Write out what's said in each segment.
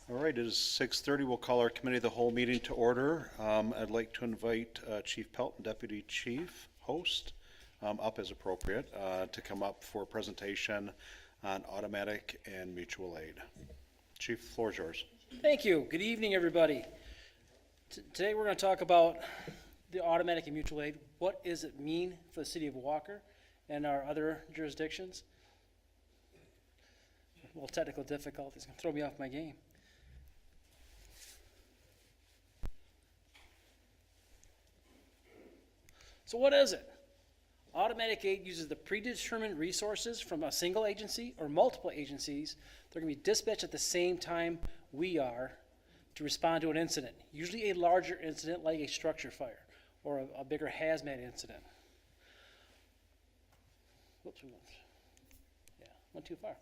All right, it is 6:30. We'll call our committee of the whole meeting to order. I'd like to invite Chief Pelt and Deputy Chief Host up as appropriate to come up for a presentation on automatic and mutual aid. Chief, the floor is yours. Thank you. Good evening, everybody. Today we're going to talk about the automatic and mutual aid. What does it mean for the city of Walker and our other jurisdictions? Well, technical difficulties can throw me off my game. So what is it? Automatic aid uses the predetermined resources from a single agency or multiple agencies. They're going to be dispatched at the same time we are to respond to an incident, usually a larger incident like a structure fire or a bigger hazmat incident. Whoops, went too far.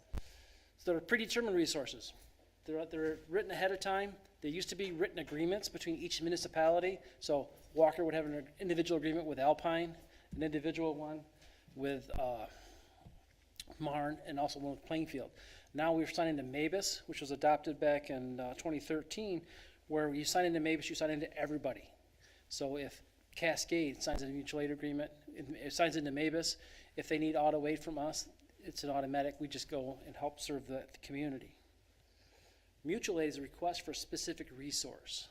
So they're predetermined resources. They're written ahead of time. There used to be written agreements between each municipality. So Walker would have an individual agreement with Alpine, an individual one with Marne, and also one with Plainfield. Now we're signing to Mavis, which was adopted back in 2013, where you sign into Mavis, you sign into everybody. So if Cascade signs a mutual aid agreement, it signs into Mavis, if they need auto aid from us, it's an automatic. We just go and help serve the community. Mutual aid is a request for a specific resource.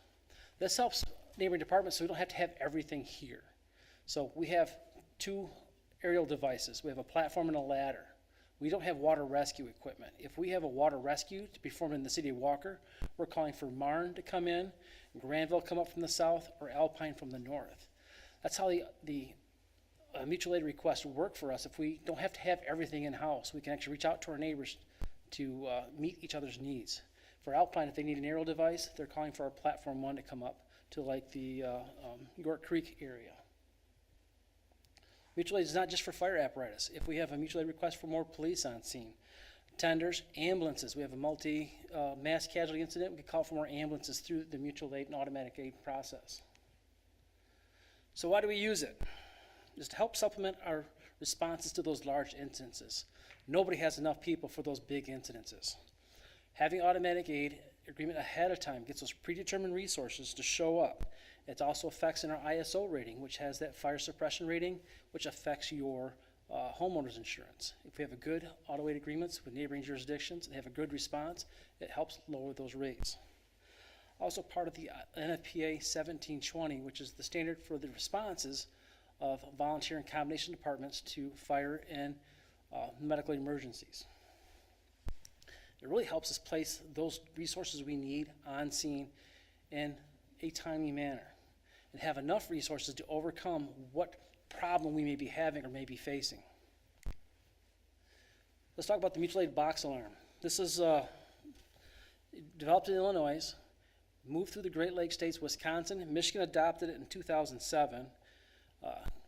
This helps neighboring departments so we don't have to have everything here. So we have two aerial devices. We have a platform and a ladder. We don't have water rescue equipment. If we have a water rescue to be performed in the city of Walker, we're calling for Marne to come in, Granville come up from the south, or Alpine from the north. That's how the mutual aid requests work for us. If we don't have to have everything in-house, we can actually reach out to our neighbors to meet each other's needs. For Alpine, if they need an aerial device, they're calling for our platform one to come up to like the York Creek area. Mutual aid is not just for fire apparatus. If we have a mutual aid request for more police on scene, tenders, ambulances, we have a mass casualty incident, we can call for more ambulances through the mutual aid and automatic aid process. So why do we use it? Just to help supplement our responses to those large instances. Nobody has enough people for those big incidences. Having automatic aid agreement ahead of time gets those predetermined resources to show up. It also affects in our ISO rating, which has that fire suppression rating, which affects your homeowner's insurance. If we have a good auto aid agreements with neighboring jurisdictions and have a good response, it helps lower those rates. Also part of the NFPA 1720, which is the standard for the responses of volunteer and combination departments to fire and medical emergencies. It really helps us place those resources we need on scene in a timely manner and have enough resources to overcome what problem we may be having or may be facing. Let's talk about the mutual aid box alarm. This is developed in Illinois, moved through the Great Lakes states, Wisconsin. Michigan adopted it in 2007.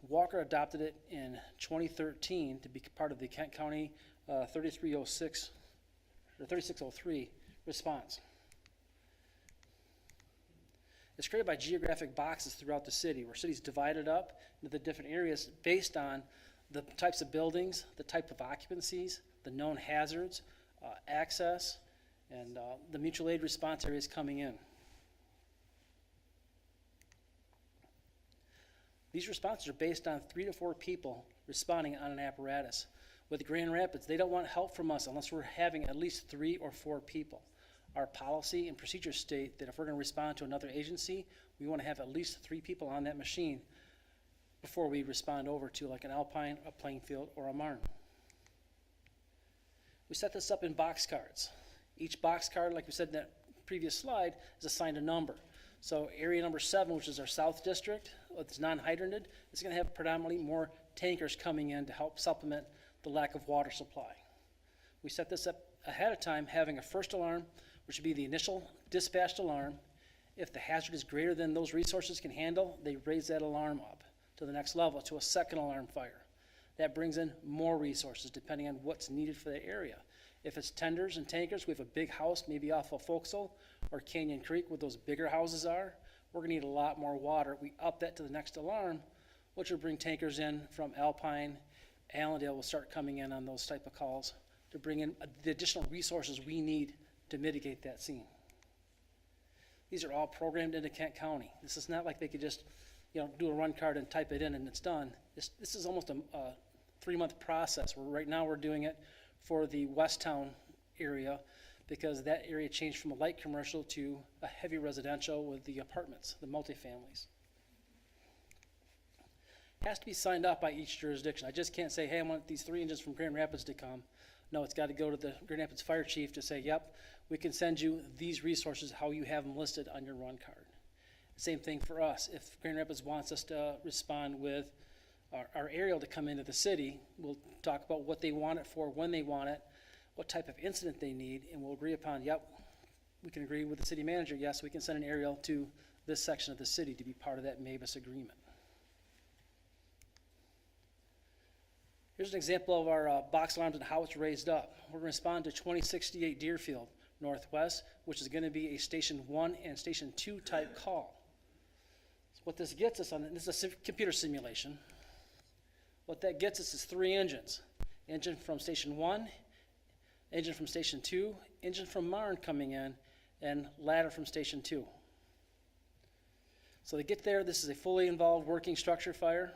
Walker adopted it in 2013 to be part of the Kent County 3603 response. It's created by geographic boxes throughout the city, where cities divided up into the different areas based on the types of buildings, the type of occupancies, the known hazards, access, and the mutual aid response areas coming in. These responses are based on 3 to 4 people responding on an apparatus. With Grand Rapids, they don't want help from us unless we're having at least 3 or 4 people. Our policy and procedures state that if we're going to respond to another agency, we want to have at least 3 people on that machine before we respond over to like an Alpine, a Plainfield, or a Marne. We set this up in box cards. Each box card, like we said in that previous slide, is assigned a number. So area number 7, which is our south district, it's non-hydranted, it's going to have predominantly more tankers coming in to help supplement the lack of water supply. We set this up ahead of time, having a first alarm, which would be the initial dispatched alarm. If the hazard is greater than those resources can handle, they raise that alarm up to the next level, to a second alarm fire. That brings in more resources depending on what's needed for the area. If it's tenders and tankers, we have a big house maybe off of Folksville or Canyon Creek where those bigger houses are, we're going to need a lot more water. We up that to the next alarm, which will bring tankers in from Alpine. Allendale will start coming in on those type of calls to bring in the additional resources we need to mitigate that scene. These are all programmed into Kent County. This is not like they could just, do a run card and type it in and it's done. This is almost a 3-month process, where right now we're doing it for the Westtown area, because that area changed from a light commercial to a heavy residential with the apartments, the multifamilies. It has to be signed off by each jurisdiction. I just can't say, hey, I want these 3 engines from Grand Rapids to come. No, it's got to go to the Grand Rapids Fire Chief to say, yep, we can send you these resources, how you have them listed on your run card. Same thing for us. If Grand Rapids wants us to respond with our aerial to come into the city, we'll talk about what they want it for, when they want it, what type of incident they need, and we'll agree upon, yep, we can agree with the city manager, yes, we can send an aerial to this section of the city to be part of that MABUS agreement. Here's an example of our box alarms and how it's raised up. We're going to respond to 2068 Deerfield Northwest, which is going to be a Station 1 and Station 2 type call. So what this gets us on, this is a computer simulation. What that gets us is 3 engines. Engine from Station 1, engine from Station 2, engine from Marne coming in, and ladder from Station 2. So to get there, this is a fully involved working structure fire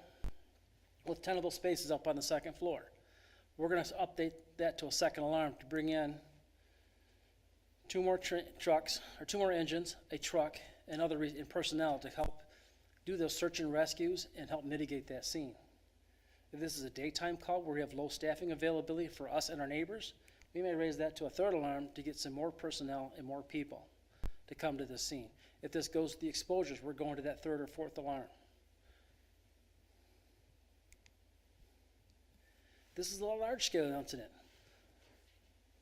with tenable spaces up on the 2nd floor. We're going to update that to a 2nd alarm to bring in 2 more trucks, or 2 more engines, a truck, and other personnel to help do those search and rescues and help mitigate that scene. If this is a daytime call where we have low staffing availability for us and our neighbors, we may raise that to a 3rd alarm to get some more personnel and more people to come to this scene. If this goes to the exposures, we're going to that 3rd or 4th alarm. This is a large-scale incident.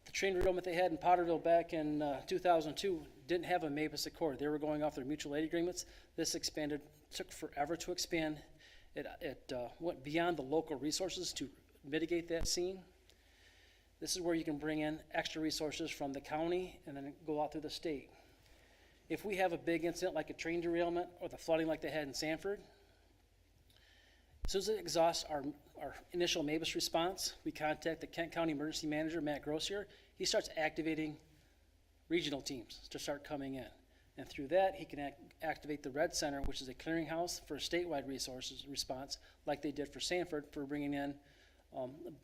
The train derailment they had in Potterville back in 2002 didn't have a MABUS Accord. They were going off their mutual aid agreements. This expanded, took forever to expand. It went beyond the local resources to mitigate that scene. This is where you can bring in extra resources from the county and then go out through the state. If we have a big incident like a train derailment or the flooding like they had in Sanford, as soon as it exhausts our initial MABUS response, we contact the Kent County Emergency Manager, Matt Grossier. He starts activating regional teams to start coming in. And through that, he can activate the Red Center, which is a clearinghouse for a statewide resources response, like they did for Sanford, for bringing in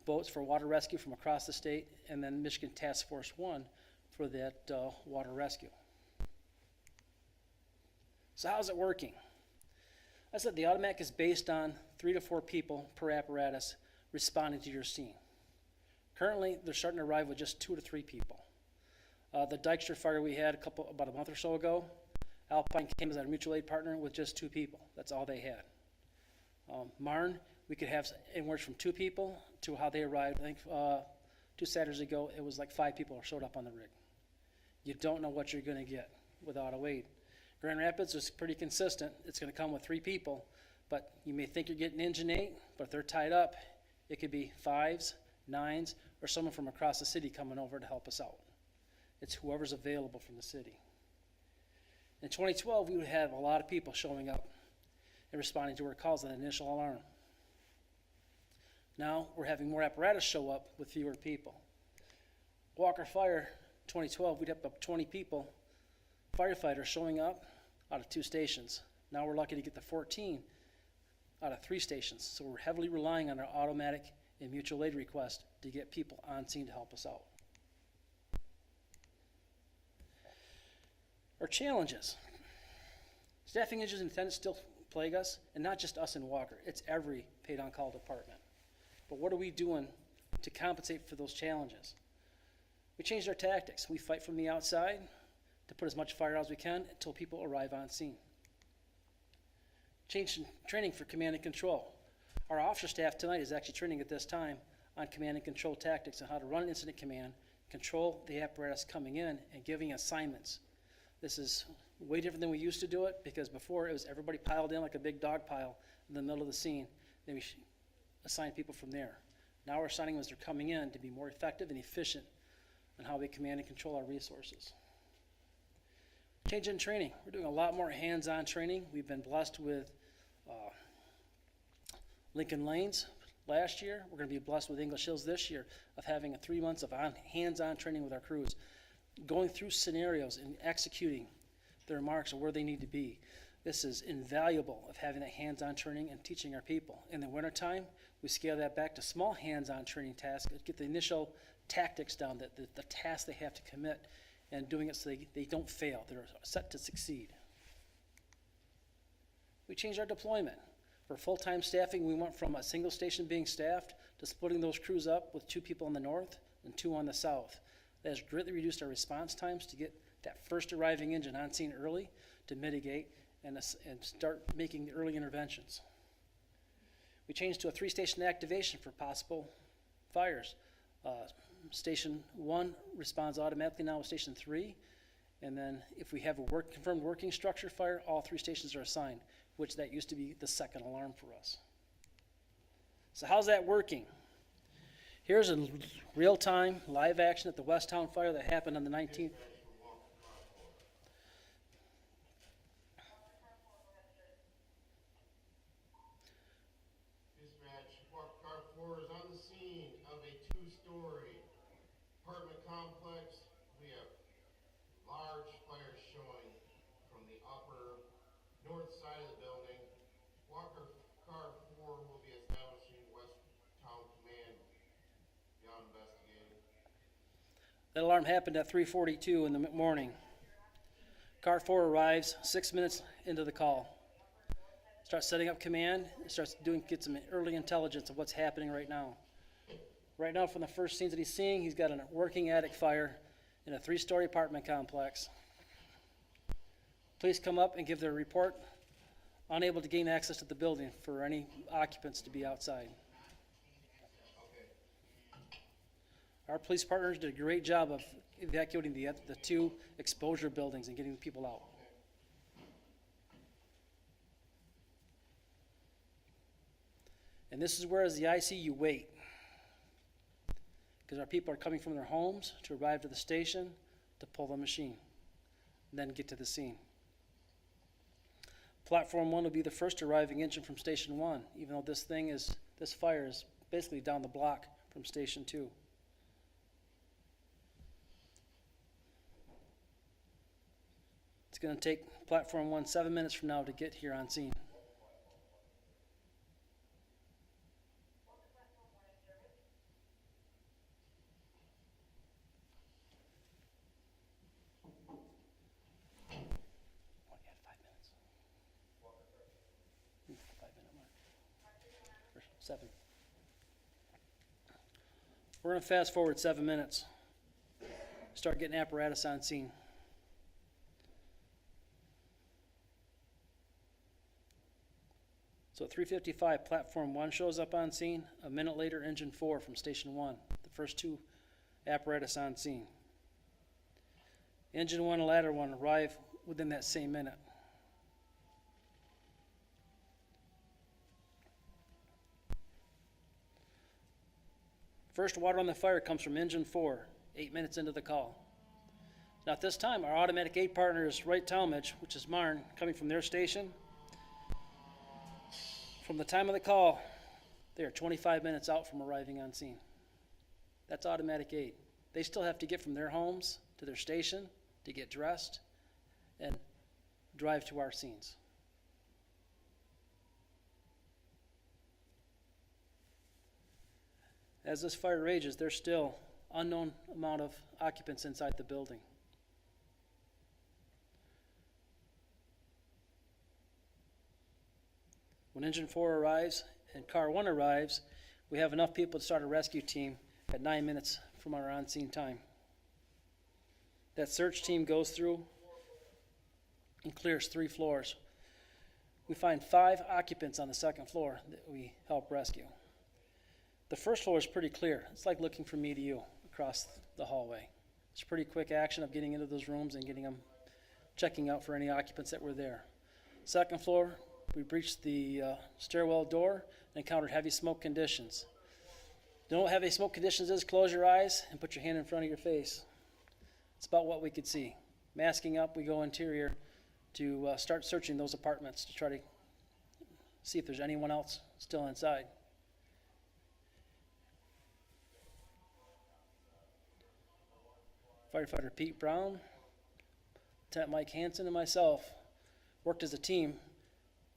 boats for water rescue from across the state, and then Michigan Task Force 1 for that water rescue. So how's it working? I said the automatic is based on 3 to 4 people per apparatus responding to your scene. Currently, they're starting to arrive with just 2 to 3 people. The Dykstra fire we had about a month or so ago, Alpine came as our mutual aid partner with just 2 people. That's all they had. Marne, we could have anywhere from 2 people to how they arrived. I think 2 Saturdays ago, it was like 5 people showed up on the rig. You don't know what you're going to get with auto aid. Grand Rapids is pretty consistent. It's going to come with 3 people, but you may think you're getting engine 8, but if they're tied up, it could be 5s, 9s, or someone from across the city coming over to help us out. It's whoever's available from the city. In 2012, we would have a lot of people showing up and responding to our calls on the initial alarm. Now we're having more apparatus show up with fewer people. Walker Fire, 2012, we'd have up 20 people, firefighters showing up out of 2 stations. Now we're lucky to get the 14 out of 3 stations. So we're heavily relying on our automatic and mutual aid request to get people on scene to help us out. Our challenges. Staffing issues and attendance still plague us, and not just us in Walker. It's every paid on-call department. But what are we doing to compensate for those challenges? We changed our tactics. We fight from the outside to put as much fire out as we can until people arrive on scene. Change in training for command and control. Our officer staff tonight is actually training at this time on command and control tactics and how to run an incident command, control the apparatus coming in, and giving assignments. This is way different than we used to do it, because before it was everybody piled in like a big dog pile in the middle of the scene. Then we assign people from there. Now we're assigning them as they're coming in to be more effective and efficient on how we command and control our resources. Change in training. We're doing a lot more hands-on training. We've been blessed with Lincoln Lanes last year. We're going to be blessed with English Hills this year of having 3 months of hands-on training with our crews, going through scenarios and executing their marks or where they need to be. This is invaluable of having that hands-on training and teaching our people. In the wintertime, we scale that back to small hands-on training tasks, get the initial tactics down, the tasks they have to commit, and doing it so they don't fail. They're set to succeed. We changed our deployment. For full-time staffing, we went from a single station being staffed to splitting those crews up with 2 people in the north and 2 on the south. That has greatly reduced our response times to get that first arriving engine on scene early to mitigate and start making the early interventions. We changed to a 3-station activation for possible fires. Station 1 responds automatically now with Station 3, and then if we have a confirmed working structure fire, all 3 stations are assigned, which that used to be the second alarm for us. So how's that working? Here's a real-time live action at the Westtown fire that happened on the 19th. Car 4 is on the scene of a 2-story apartment complex. We have large fires showing from the upper north side of the building. Walker Car 4 will be establishing Westtown Command beyond investigating. That alarm happened at 3:42 in the morning. Car 4 arrives 6 minutes into the call. Starts setting up command, get some early intelligence of what's happening right now. Right now, from the first scenes that he's seeing, he's got a working attic fire in a 3-story apartment complex. Police come up and give their report, unable to gain access to the building for any occupants to be outside. Our police partners did a great job of evacuating the 2 exposure buildings and getting people out. And this is where, as the IC, you wait. Because our people are coming from their homes to arrive to the station to pull the machine, and then get to the scene. Platform 1 will be the first arriving engine from Station 1, even though this fire is basically down the block from Station 2. It's going to take Platform 1 7 minutes from now to get here on scene. Seven. We're going to fast forward 7 minutes. Start getting apparatus on scene. So at 3:55, Platform 1 shows up on scene. A minute later, Engine 4 from Station 1. The first 2 apparatus on scene. Engine 1 and Ladder 1 arrive within that same minute. First water on the fire comes from Engine 4, 8 minutes into the call. Now at this time, our automatic aid partner is Wright Talmadge, which is Marne, coming from their station. From the time of the call, they are 25 minutes out from arriving on scene. That's automatic aid. They still have to get from their homes to their station to get dressed and drive to our scenes. As this fire rages, there's still unknown amount of occupants inside the building. When Engine 4 arrives and Car 1 arrives, we have enough people to start a rescue team at 9 minutes from our on-scene time. That search team goes through and clears 3 floors. We find 5 occupants on the 2nd floor that we help rescue. The first floor is pretty clear. It's like looking from me to you across the hallway. It's pretty quick action of getting into those rooms and getting them, checking out for any occupants that were there. 2nd floor, we breached the stairwell door and encountered heavy smoke conditions. You know what heavy smoke conditions is? Close your eyes and put your hand in front of your face. It's about what we could see. Masking up, we go interior to start searching those apartments to try to see if there's anyone else still inside. Firefighter Pete Brown Lieutenant Mike Hansen and myself worked as a team,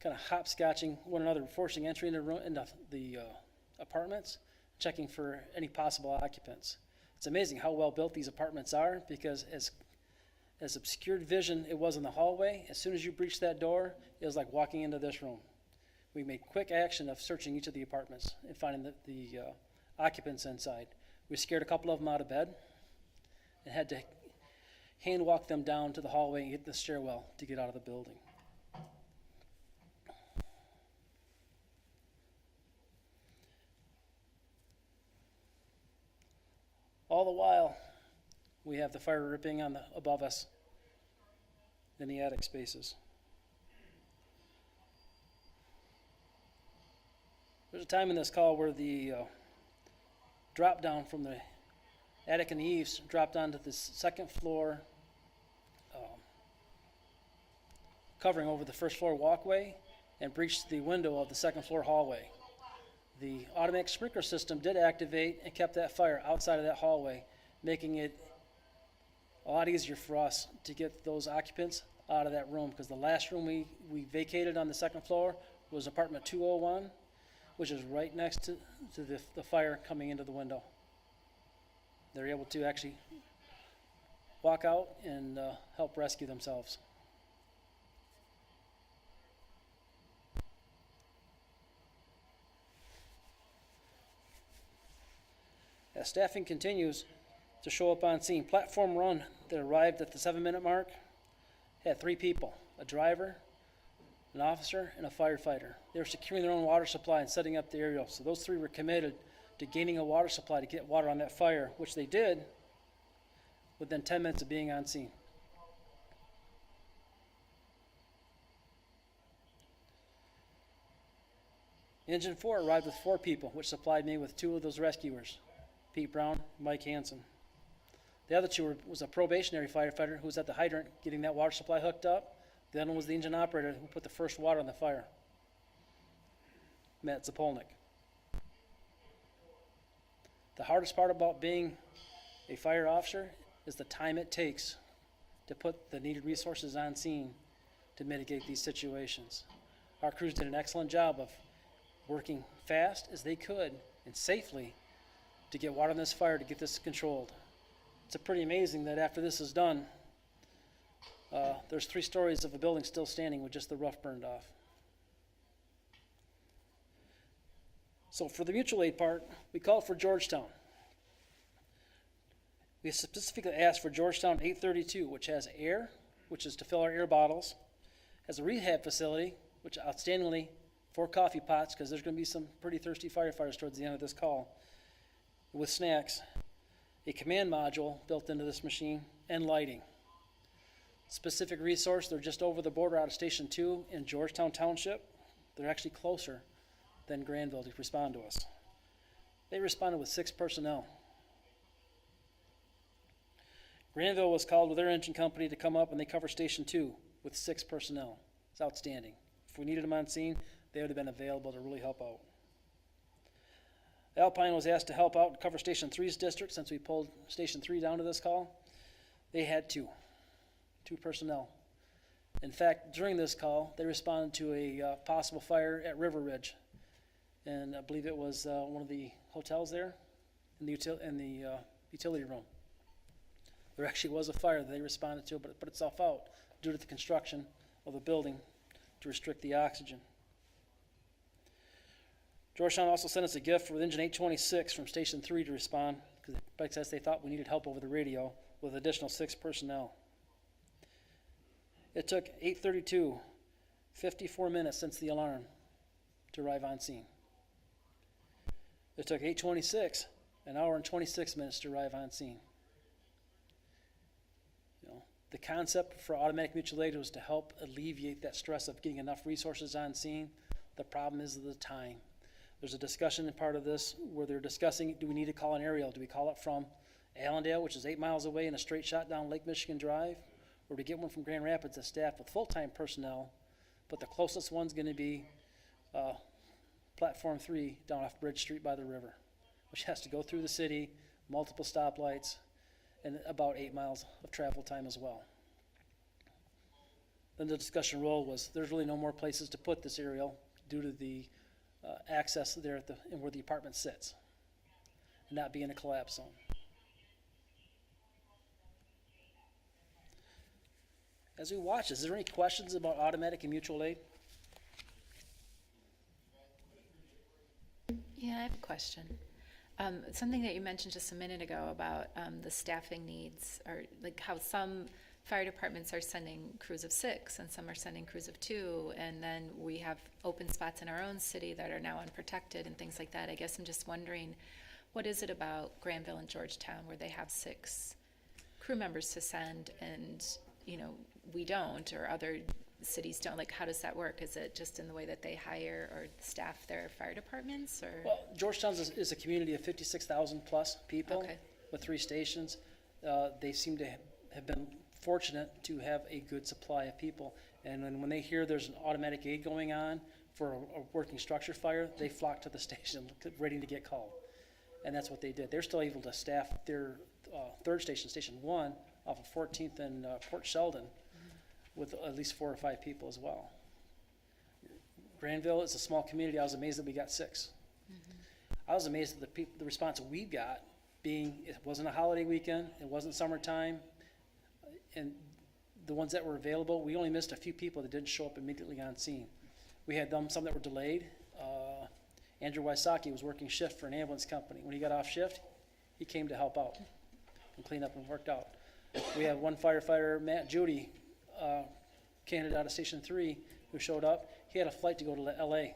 kind of hopscotching one another, forcing entry into the apartments, checking for any possible occupants. It's amazing how well built these apartments are, because as obscured vision it was in the hallway, as soon as you breached that door, it was like walking into this room. We made quick action of searching each of the apartments and finding the occupants inside. We scared a couple of them out of bed and had to hand walk them down to the hallway and get the stairwell to get out of the building. All the while, we have the fire ripping above us in the attic spaces. There's a time in this call where the drop down from the attic and the eaves dropped onto the second floor, covering over the first floor walkway, and breached the window of the second floor hallway. The automatic sprinkler system did activate and kept that fire outside of that hallway, making it a lot easier for us to get those occupants out of that room, because the last room we vacated on the second floor was apartment 201, which is right next to the fire coming into the window. They're able to actually walk out and help rescue themselves. As staffing continues to show up on scene, platform run that arrived at the 7-minute mark had 3 people: a driver, an officer, and a firefighter. They were securing their own water supply and setting up the aerial. So those 3 were committed to gaining a water supply to get water on that fire, which they did within 10 minutes of being on scene. Engine 4 arrived with 4 people, which supplied me with 2 of those rescuers, Pete Brown, Mike Hansen. The other 2 was a probationary firefighter who was at the hydrant getting that water supply hooked up. The other one was the engine operator who put the first water on the fire, Matt Zapolnik. The hardest part about being a fire officer is the time it takes to put the needed resources on scene to mitigate these situations. Our crews did an excellent job of working fast as they could and safely to get water on this fire to get this controlled. It's pretty amazing that after this is done, there's 3 stories of a building still standing with just the roof burned off. So for the mutual aid part, we called for Georgetown. We specifically asked for Georgetown 832, which has air, which is to fill our air bottles, has a rehab facility, which outstandingly 4 coffee pots, because there's going to be some pretty thirsty firefighters towards the end of this call, with snacks, a command module built into this machine, and lighting. Specific resource, they're just over the border out of Station 2 in Georgetown Township. They're actually closer than Granville to respond to us. They responded with 6 personnel. Granville was called with their engine company to come up, and they cover Station 2 with 6 personnel. It's outstanding. If we needed them on scene, they would have been available to really help out. Alpine was asked to help out and cover Station 3's district since we pulled Station 3 down to this call. They had 2 personnel. In fact, during this call, they responded to a possible fire at River Ridge, and I believe it was one of the hotels there in the utility room. There actually was a fire that they responded to, but it put itself out due to the construction of the building to restrict the oxygen. Georgetown also sent us a gift with engine 826 from Station 3 to respond, because they thought we needed help over the radio with additional 6 personnel. It took 8:32, 54 minutes since the alarm, to arrive on scene. It took 8:26, an hour and 26 minutes to arrive on scene. The concept for automatic mutual aid was to help alleviate that stress of getting enough resources on scene. The problem is the time. There's a discussion in part of this where they're discussing, do we need to call an aerial? Do we call it from Allendale, which is 8 miles away, in a straight shot down Lake Michigan Drive? Or do we get one from Grand Rapids that's staffed with full-time personnel, but the closest one's going to be Platform 3 down off Bridge Street by the river, which has to go through the city, multiple stoplights, and about 8 miles of travel time as well. then the discussion role was, there's really no more places to put this aerial due to the access there at and where the apartment sits, and not being a collapse zone. As we watch, is there any questions about automatic and mutual aid? Yeah, I have a question. Something that you mentioned just a minute ago about the staffing needs, or like how some fire departments are sending crews of 6 and some are sending crews of 2, and then we have open spots in our own city that are now unprotected and things like that. I guess I'm just wondering, what is it about Granville and Georgetown where they have 6 crew members to send and, you know, we don't, or other cities don't? Like, how does that work? Is it just in the way that they hire or staff their fire departments, or? Well, Georgetown is a community of 56,000 plus people Okay. with 3 stations. They seem to have been fortunate to have a good supply of people. And then when they hear there's an automatic aid going on for a working structure fire, they flock to the station ready to get called. And that's what they did. They're still able to staff their third station, Station 1, off of 14th and Port Sheldon, with at least 4 or 5 people as well. Granville is a small community. I was amazed that we got 6. I was amazed at the response we got, being it wasn't a holiday weekend, it wasn't summertime, and the ones that were available, we only missed a few people that didn't show up immediately on scene. We had some that were delayed. Andrew Wysocki was working shift for an ambulance company. When he got off shift, he came to help out and clean up and worked out. We have one firefighter, Matt Judy, candidate out of Station 3, who showed up. He had a flight to go to LA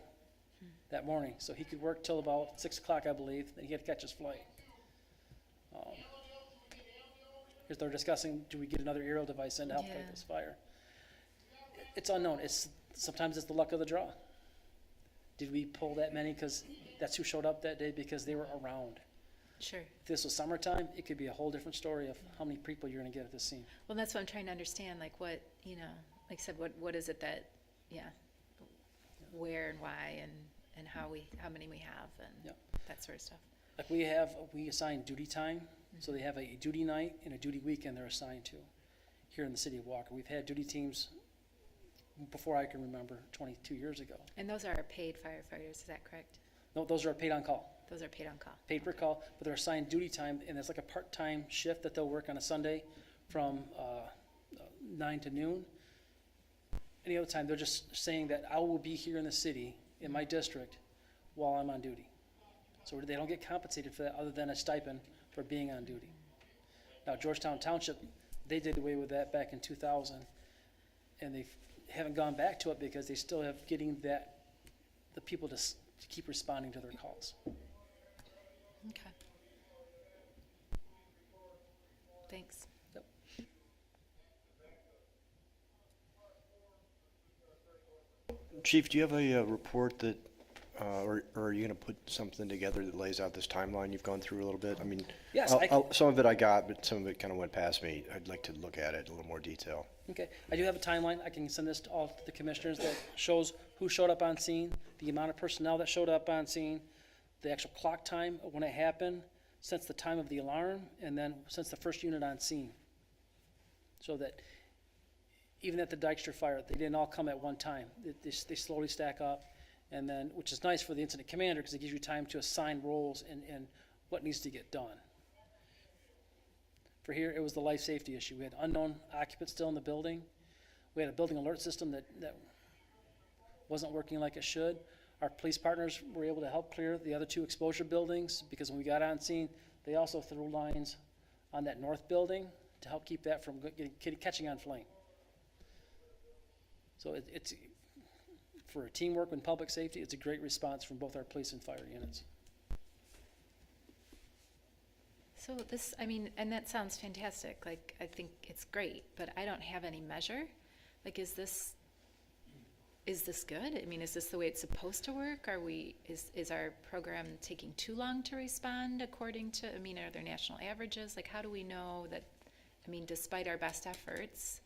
that morning, so he could work till about 6 o'clock, I believe, then he had to catch his flight. Because they're discussing, do we get another aerial device in to help fight this fire? It's unknown. Sometimes it's the luck of the draw. Did we pull that many because that's who showed up that day because they were around? Sure. If this was summertime, it could be a whole different story of how many people you're going to get at this scene. Well, that's what I'm trying to understand, like what, you know, like I said, what is it that, where and why and how many we have and that sort of stuff. Like we assign duty time, so they have a duty night and a duty weekend they're assigned to here in the city of Walker. We've had duty teams before I can remember, 22 years ago. And those are paid firefighters, is that correct? No, those are paid on call. Those are paid on call. Paid per call, but they're assigned duty time, and it's like a part-time shift that they'll work on a Sunday from 9 to noon. Any other time, they're just saying that I will be here in the city, in my district, while I'm on duty. So they don't get compensated for that other than a stipend for being on duty. Now, Georgetown Township, they did away with that back in 2000, and they haven't gone back to it because they still have getting the people to keep responding to their calls. Okay. Thanks. Yep. Chief, do you have a report that, or are you going to put something together that lays out this timeline you've gone through a little bit? I mean, Yes, some of it I got, but some of it kind of went past me. I'd like to look at it in a little more detail. Okay, I do have a timeline. I can send this to all the commissioners that shows who showed up on scene, the amount of personnel that showed up on scene, the actual clock time of when it happened, since the time of the alarm, and then since the first unit on scene. So that even at the Dykstra fire, they didn't all come at one time. They slowly stack up, and then, which is nice for the incident commander because it gives you time to assign roles and what needs to get done. For here, it was the life safety issue. We had unknown occupants still in the building. We had a building alert system that wasn't working like it should. Our police partners were able to help clear the other 2 exposure buildings because when we got on scene, they also threw lines on that north building to help keep that from catching on flame. So it's for teamwork and public safety, it's a great response from both our police and fire units. So this, I mean, and that sounds fantastic. Like, I think it's great, but I don't have any measure. Like, is this good? I mean, is this the way it's supposed to work? Is our program taking too long to respond according to, I mean, are there national averages? Like, how do we know that, I mean, despite our best efforts,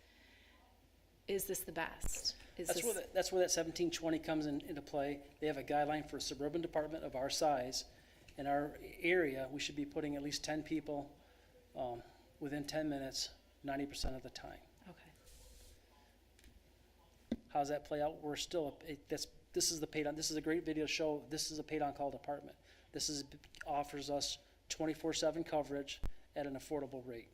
is this the best? That's where that 1720 comes into play. They have a guideline for a suburban department of our size. In our area, we should be putting at least 10 people within 10 minutes, 90% of the time. Okay. How does that play out? We're still, this is the paid on, this is a great video to show, this is a paid on call department. This is, offers us 24/7 coverage at an affordable rate.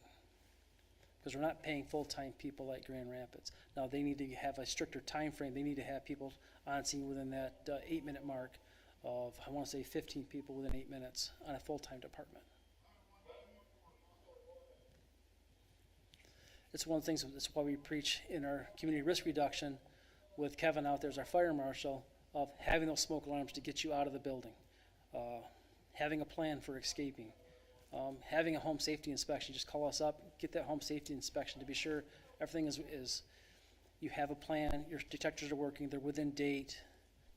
Because we're not paying full-time people like Grand Rapids. Now, they need to have a stricter time frame. They need to have people on scene within that 8-minute mark of, I want to say 15 people within 8 minutes on a full-time department. It's one of the things, that's why we preach in our community risk reduction with Kevin out there as our fire marshal, of having those smoke alarms to get you out of the building, having a plan for escaping, having a home safety inspection. Just call us up, get that home safety inspection to be sure everything is you have a plan, your detectors are working, they're within date.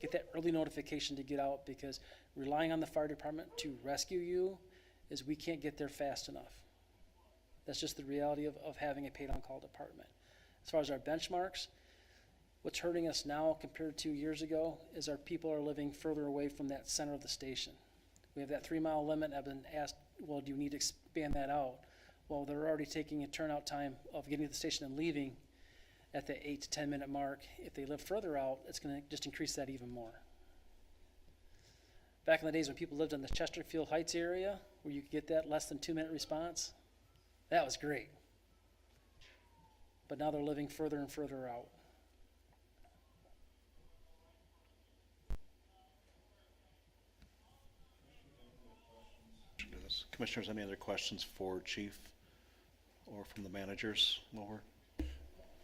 Get that early notification to get out, because relying on the fire department to rescue you is we can't get there fast enough. That's just the reality of having a paid-on-call department. As far as our benchmarks, what's hurting us now compared to years ago is our people are living further away from that center of the station. We have that 3-mile limit. I've been asked, well, do you need to expand that out? Well, they're already taking a turnout time of getting to the station and leaving at the 8 to 10 minute mark. If they live further out, it's going to just increase that even more. Back in the days when people lived in the Chesterfield Heights area, where you could get that less than 2-minute response, that was great. But now they're living further and further out. Commissioners, any other questions for Chief or from the managers? Lower.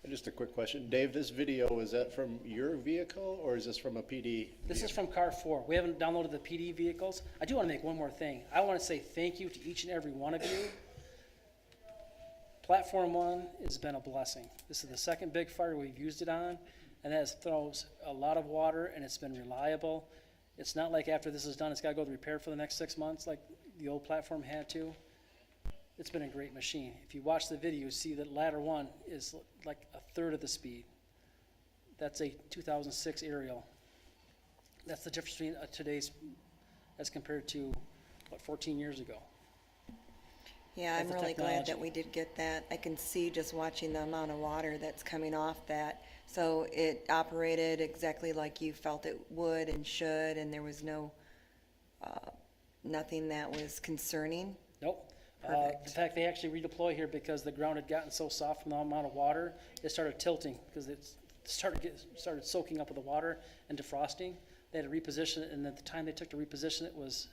Just a quick question. Dave, this video, is that from your vehicle or is this from a PD? This is from Car 4. We haven't downloaded the PD vehicles. I do want to make one more thing. I want to say thank you to each and every one of you. Platform 1 has been a blessing. This is the second big fire we've used it on, and that throws a lot of water, and it's been reliable. It's not like after this is done, it's got to go to repair for the next 6 months like the old platform had to. It's been a great machine. If you watch the video, you see that ladder 1 is like a third of the speed. That's a 2006 aerial. That's the difference between today's as compared to, 14 years ago. Yeah, I'm That's the really glad technology. that we did get that. I can see just watching the amount of water that's coming off that. So it operated exactly like you felt it would and should, and there was nothing that was concerning. Nope. Perfect. In fact, they actually redeploy here because the ground had gotten so soft from the amount of water, it started tilting because it started soaking up with the water and defrosting. They had to reposition it, and at the time they took to reposition it was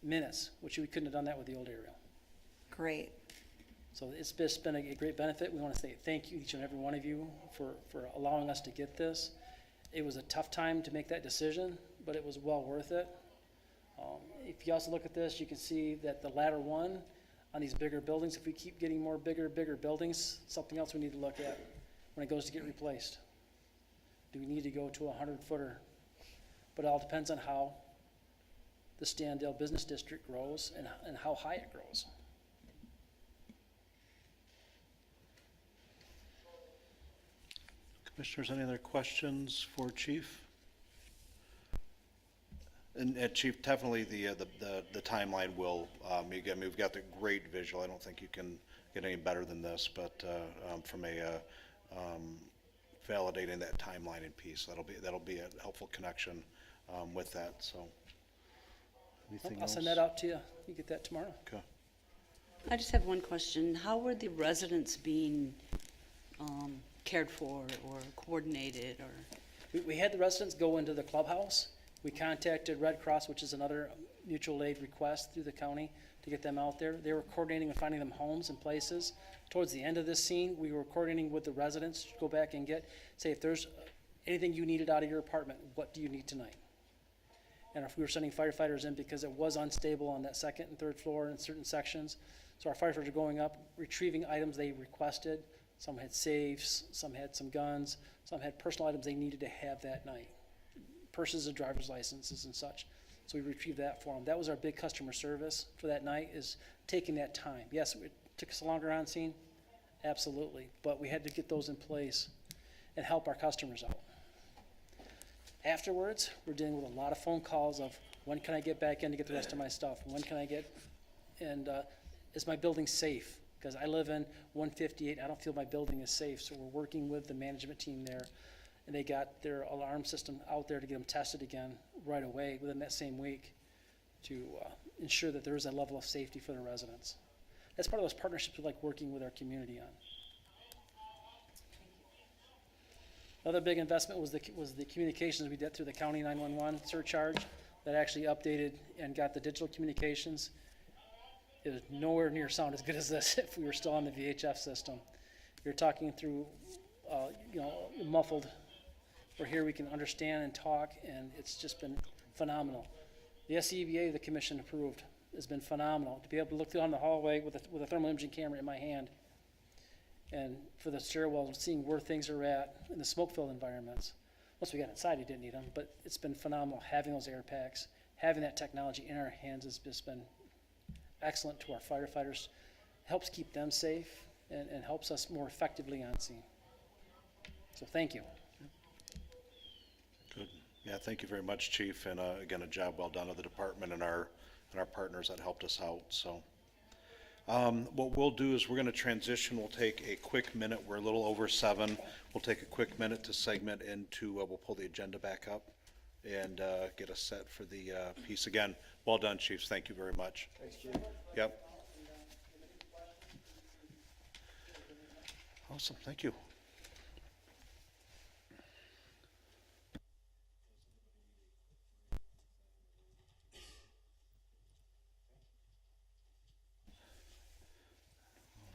minutes, which we couldn't have done that with the old aerial. Great. So it's just been a great benefit. We want to say thank you, each and every one of you, for allowing us to get this. It was a tough time to make that decision, but it was well worth it. If you also look at this, you can see that the ladder 1 on these bigger buildings, if we keep getting more bigger buildings, something else we need to look at when it goes to get replaced. Do we need to go to a 100-footer? But it all depends on how the Standale Business District grows and how high it grows. Commissioners, any other questions for Chief? And Chief, definitely the timeline will, again, we've got the great visual. I don't think you can get any better than this, but from a validating that timeline in piece, that'll be a helpful connection with that. So, anything I'll else? send that out to you. You get that tomorrow. Okay. I just have one question. How were the residents being cared for or coordinated or? We had the residents go into the clubhouse. We contacted Red Cross, which is another mutual aid request through the county to get them out there. They were coordinating and finding them homes and places. Towards the end of this scene, we were coordinating with the residents to go back and say if there's anything you needed out of your apartment, what do you need tonight? And if we were sending firefighters in because it was unstable on that 2nd and 3rd floor in certain sections. So our firefighters are going up, retrieving items they requested. Some had safes, some had some guns, some had personal items they needed to have that night. Purses and driver's licenses and such. So we retrieved that for them. That was our big customer service for that night, is taking that time. Yes, it took us longer on scene, absolutely, but we had to get those in place and help our customers out. Afterwards, we're dealing with a lot of phone calls of when can I get back in to get the rest of my stuff? When can I get, and is my building safe? Because I live in 158, I don't feel my building is safe, so we're working with the management team there and they got their alarm system out there to get them tested again right away within that same week to ensure that there is a level of safety for the residents. That's part of those partnerships we like working with our community on. Another big investment was the communications we did through the county 911 surcharge that actually updated and got the digital communications. It was nowhere near sound as good as this if we were still on the VHF system. You're talking through, muffled. Where here we can understand and talk, and it's just been phenomenal. The SCBA the commission approved has been phenomenal. To be able to look down the hallway with a thermal imaging camera in my hand, and for the stairwell, seeing where things are at in the smoke-filled environments. Once we got inside, he didn't need them, but it's been phenomenal having those air packs, having that technology in our hands has just been excellent to our firefighters. Helps keep them safe and helps us more effectively on scene. So thank you. Good. Yeah, thank you very much, Chief, and again, a job well done of the department and our partners that helped us out, so. What we'll do is we're gonna transition, we'll take a quick minute, we're a little over 7. We'll take a quick minute to segment into, we'll pull the agenda back up and get us set for the piece. Again, well done, Chiefs, thank you very much. Thanks, Chief. Yep. Awesome, thank you.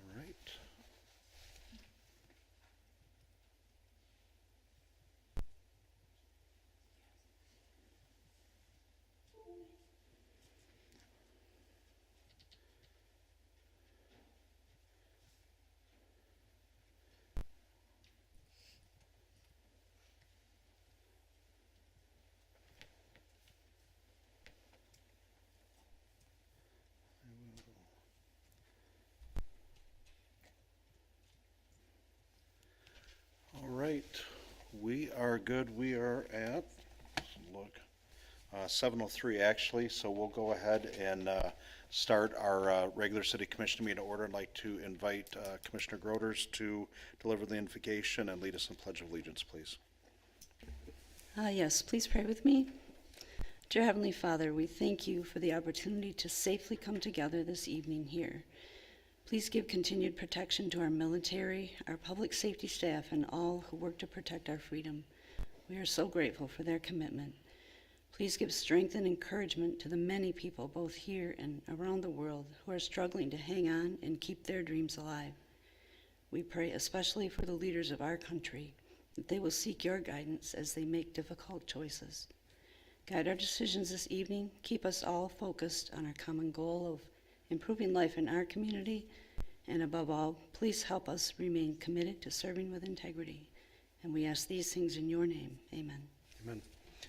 All right. All right, we are good. We are at, let's look, 7:03 actually, so we'll go ahead and start our regular city commission meeting order. I'd like to invite Commissioner Groders to deliver the invocation and lead us in Pledge of Allegiance, please. Yes, please pray with me. Dear Heavenly Father, we thank you for the opportunity to safely come together this evening here. Please give continued protection to our military, our public safety staff, and all who work to protect our freedom. We are so grateful for their commitment. Please give strength and encouragement to the many people, both here and around the world, who are struggling to hang on and keep their dreams alive. We pray especially for the leaders of our country, that they will seek your guidance as they make difficult choices. Guide our decisions this evening. Keep us all focused on our common goal of improving life in our community, and above all, please help us remain committed to serving with integrity. And we ask these things in your name. Amen. Amen.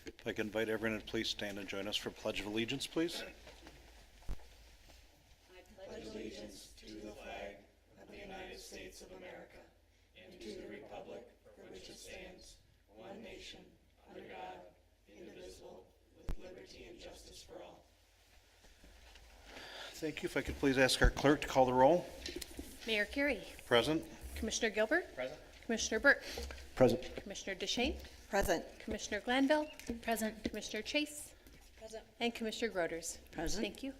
If I can invite everyone to please stand and join us for Pledge of Allegiance, please. I pledge allegiance to the flag of the United States of America and to the republic for which it stands, one nation, under God, indivisible, with liberty and justice for all. Thank you. If I could please ask our clerk to call the roll. Mayor Carey. Present. Commissioner Gilbert. Present. Commissioner Burke. Present. Commissioner DeShane. Present. Commissioner Glanville. Present. Commissioner Chase. Present. And Commissioner Groders. Present. Thank you.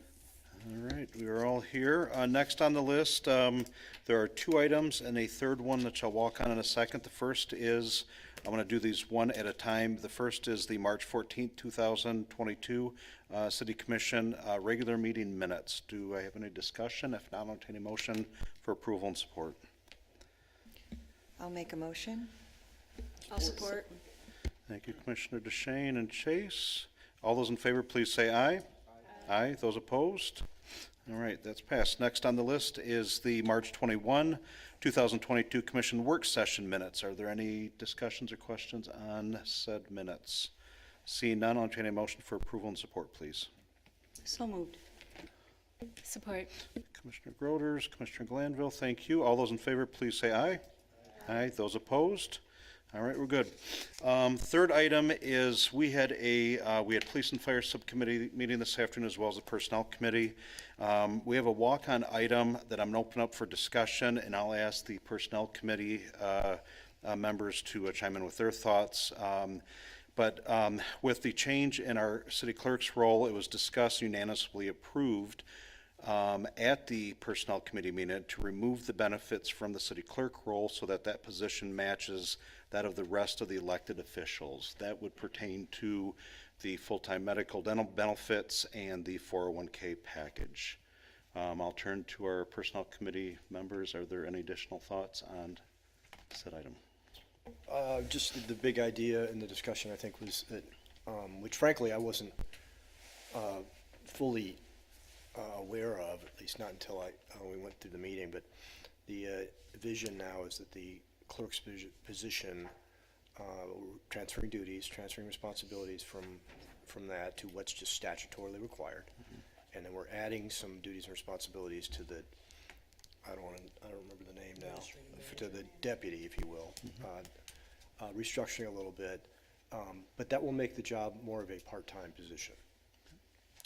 All right, we are all here. Next on the list, there are 2 items and a third one that I'll walk on in a second. The first is, I'm going to do these one at a time. The first is the March 14th, 2022 City Commission regular meeting minutes. Do I have any discussion? If not, I'll entertain a motion for approval and support. I'll make a motion. I'll support. Thank you, Commissioner DeShane and Chase. All those in favor, please say aye. Aye. Those opposed? All right, that's passed. Next on the list is the March 21, 2022 Commission work session minutes. Are there any discussions or questions on said minutes? Seeing none, I'll entertain a motion for approval and support, please. So moved. Support. Commissioner Groders, Commissioner Glanville, thank you. All those in favor, please say aye. Aye. Those opposed? All right, we're good. Third item is we had Police and Fire Subcommittee meeting this afternoon as well as the Personnel Committee. We have a walk-on item that I'm going to open up for discussion, and I'll ask the Personnel Committee members to chime in with their thoughts. But with the change in our city clerk's role, it was discussed, unanimously approved at the Personnel Committee meeting to remove the benefits from the city clerk role so that that position matches that of the rest of the elected officials. That would pertain to the full-time medical dental benefits and the 401k package. I'll turn to our Personnel Committee members. Are there any additional thoughts on said item? Just the big idea in the discussion, I think, was that, which frankly I wasn't fully aware of, at least not until we went through the meeting, but the vision now is that the clerk's position, transferring duties, transferring responsibilities from that to what's just statutorily required. And then we're adding some duties and responsibilities to the, I don't remember the name now, to the deputy, if you will. Restructuring a little bit, but that will make the job more of a part-time position.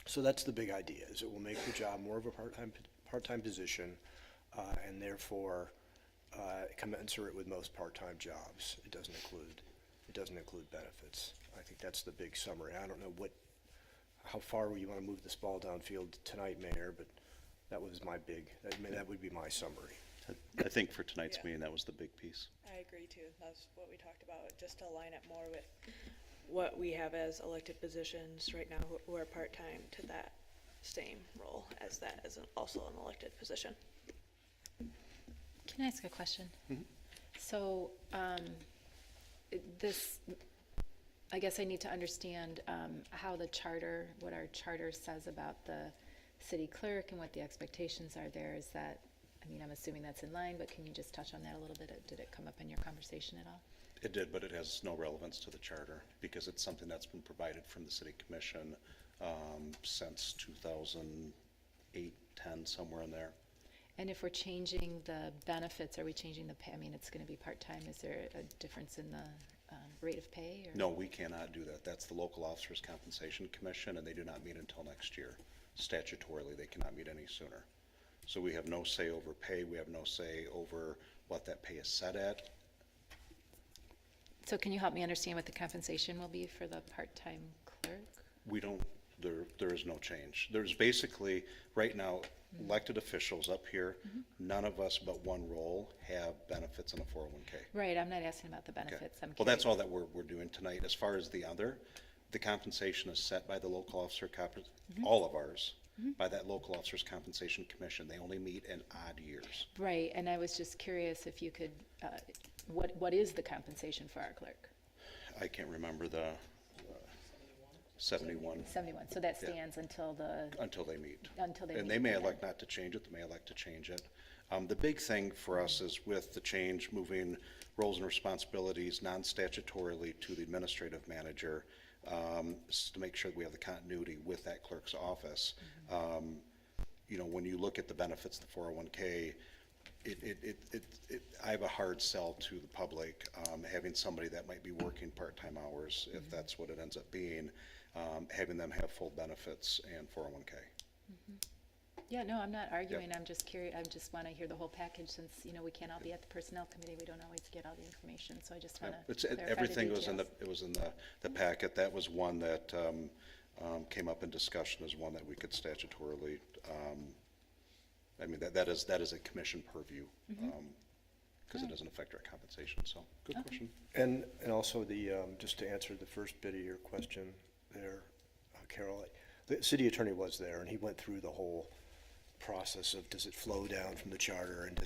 So that's the big idea, is it will make the job more of a part-time position, and therefore commensurate with most part-time jobs. It doesn't include benefits. I think that's the big summary. I don't know how far you want to move this ball downfield tonight, Mayor, but that was that would be my summary. I think for tonight's meeting, that was the big piece. I agree too. That's what we talked about, just to align it more with what we have as elected positions right now who are part-time to that same role as that is also an elected position. Can I ask a question? So, I guess I need to understand how what our charter says about the city clerk and what the expectations are there. Is that, I'm assuming that's in line, but can you just touch on that a little bit? Did it come up in your conversation at all? It did, but it has no relevance to the charter because it's something that's been provided from the city commission since 2008, 10, somewhere in there. And if we're changing the benefits, are we changing the pay? It's going to be part-time. Is there a difference in the rate of pay? Or? No, we cannot do that. That's the Local Officers Compensation Commission, and they do not meet until next year. Statutorily, they cannot meet any sooner. So we have no say over pay. We have no say over what that pay is set at. So can you help me understand what the compensation will be for the part-time clerk? We don't, there is no change. There's basically, right now, elected officials up here, none of us but one role have benefits in a 401k. Right, I'm not asking about the benefits. Okay. Well, that's all that we're doing tonight. As far as the other, the compensation is set by the local officer, all of ours, by that local officers compensation commission. They only meet in odd years. Right, and I was just curious if you could, what is the compensation for our clerk? I can't remember the 71. 71, so that stands until Until they meet. Until they meet. And they may elect not to change it, they may elect to change it. The big thing for us is with the change, moving roles and responsibilities non-statutorily to the administrative manager, to make sure that we have the continuity with that clerk's office. When you look at the benefits, the 401k, I have a hard sell to the public, having somebody that might be working part-time hours, if that's what it ends up being, having them have full benefits and 401k. Yeah, no, I'm not arguing. I'm just curious. I just want to hear the whole package since, we can't all be at the personnel committee. We don't always get all the information. So I just want to clarify Everything the was in details. it was in the packet. That was one that came up in discussion as one that we could statutorily, that is a commission purview, because it doesn't affect our compensation. So, good question. And also just to answer the first bit of your question there, Carol, the city attorney was there and he went through the whole process of does it flow down from the charter and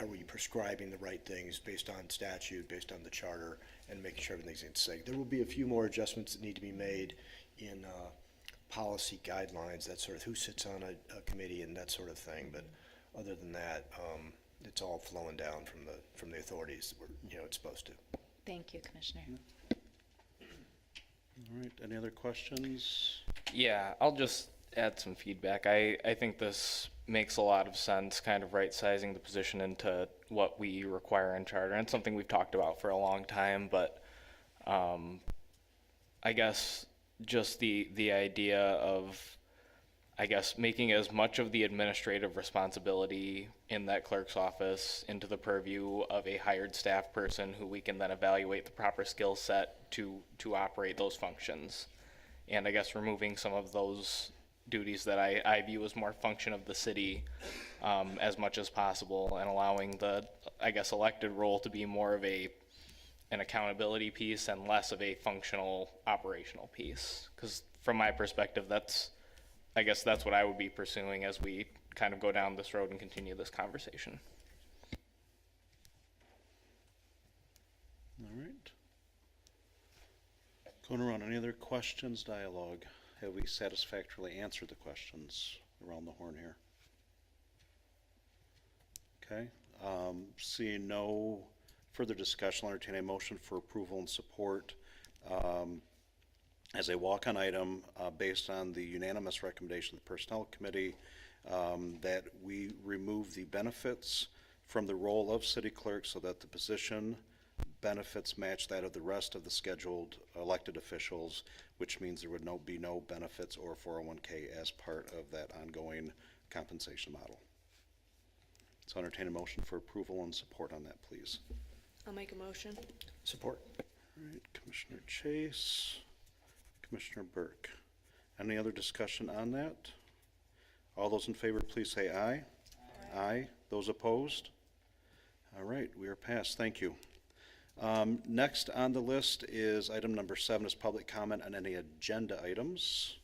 are we prescribing the right things based on statute, based on the charter, and making sure everything's in sync. There will be a few more adjustments that need to be made in policy guidelines, that sort of who sits on a committee and that sort of thing. But other than that, it's all flowing down from the authorities where it's supposed to. Thank you, Commissioner. All right, any other questions? Yeah, I'll just add some feedback. I think this makes a lot of sense, kind of right-sizing the position into what we require in charter. And it's something we've talked about for a long time, but I guess just the idea of I guess, making as much of the administrative responsibility in that clerk's office into the purview of a hired staff person who we can then evaluate the proper skill set to operate those functions. And I guess removing some of those duties that I view as more function of the city as much as possible, and allowing the, I guess, elected role to be more of an accountability piece and less of a functional operational piece. Because from my perspective, I guess that's what I would be pursuing as we kind of go down this road and continue this conversation. All right. Going around, any other questions, dialogue? Have we satisfactorily answered the questions around the horn here? Okay. Seeing no further discussion, I'll entertain a motion for approval and support as a walk-on item based on the unanimous recommendation of the Personnel Committee that we remove the benefits from the role of city clerk so that the position benefits match that of the rest of the scheduled elected officials, which means there would be no benefits or 401k as part of that ongoing compensation model. So entertain a motion for approval and support on that, please. I'll make a motion. Support. All right, Commissioner Chase, Commissioner Burke. Any other discussion on that? All those in favor, please say aye. Aye. Aye. Those opposed? All right, we are passed. Thank you. Next on the list is item number 7 is public comment on any agenda items.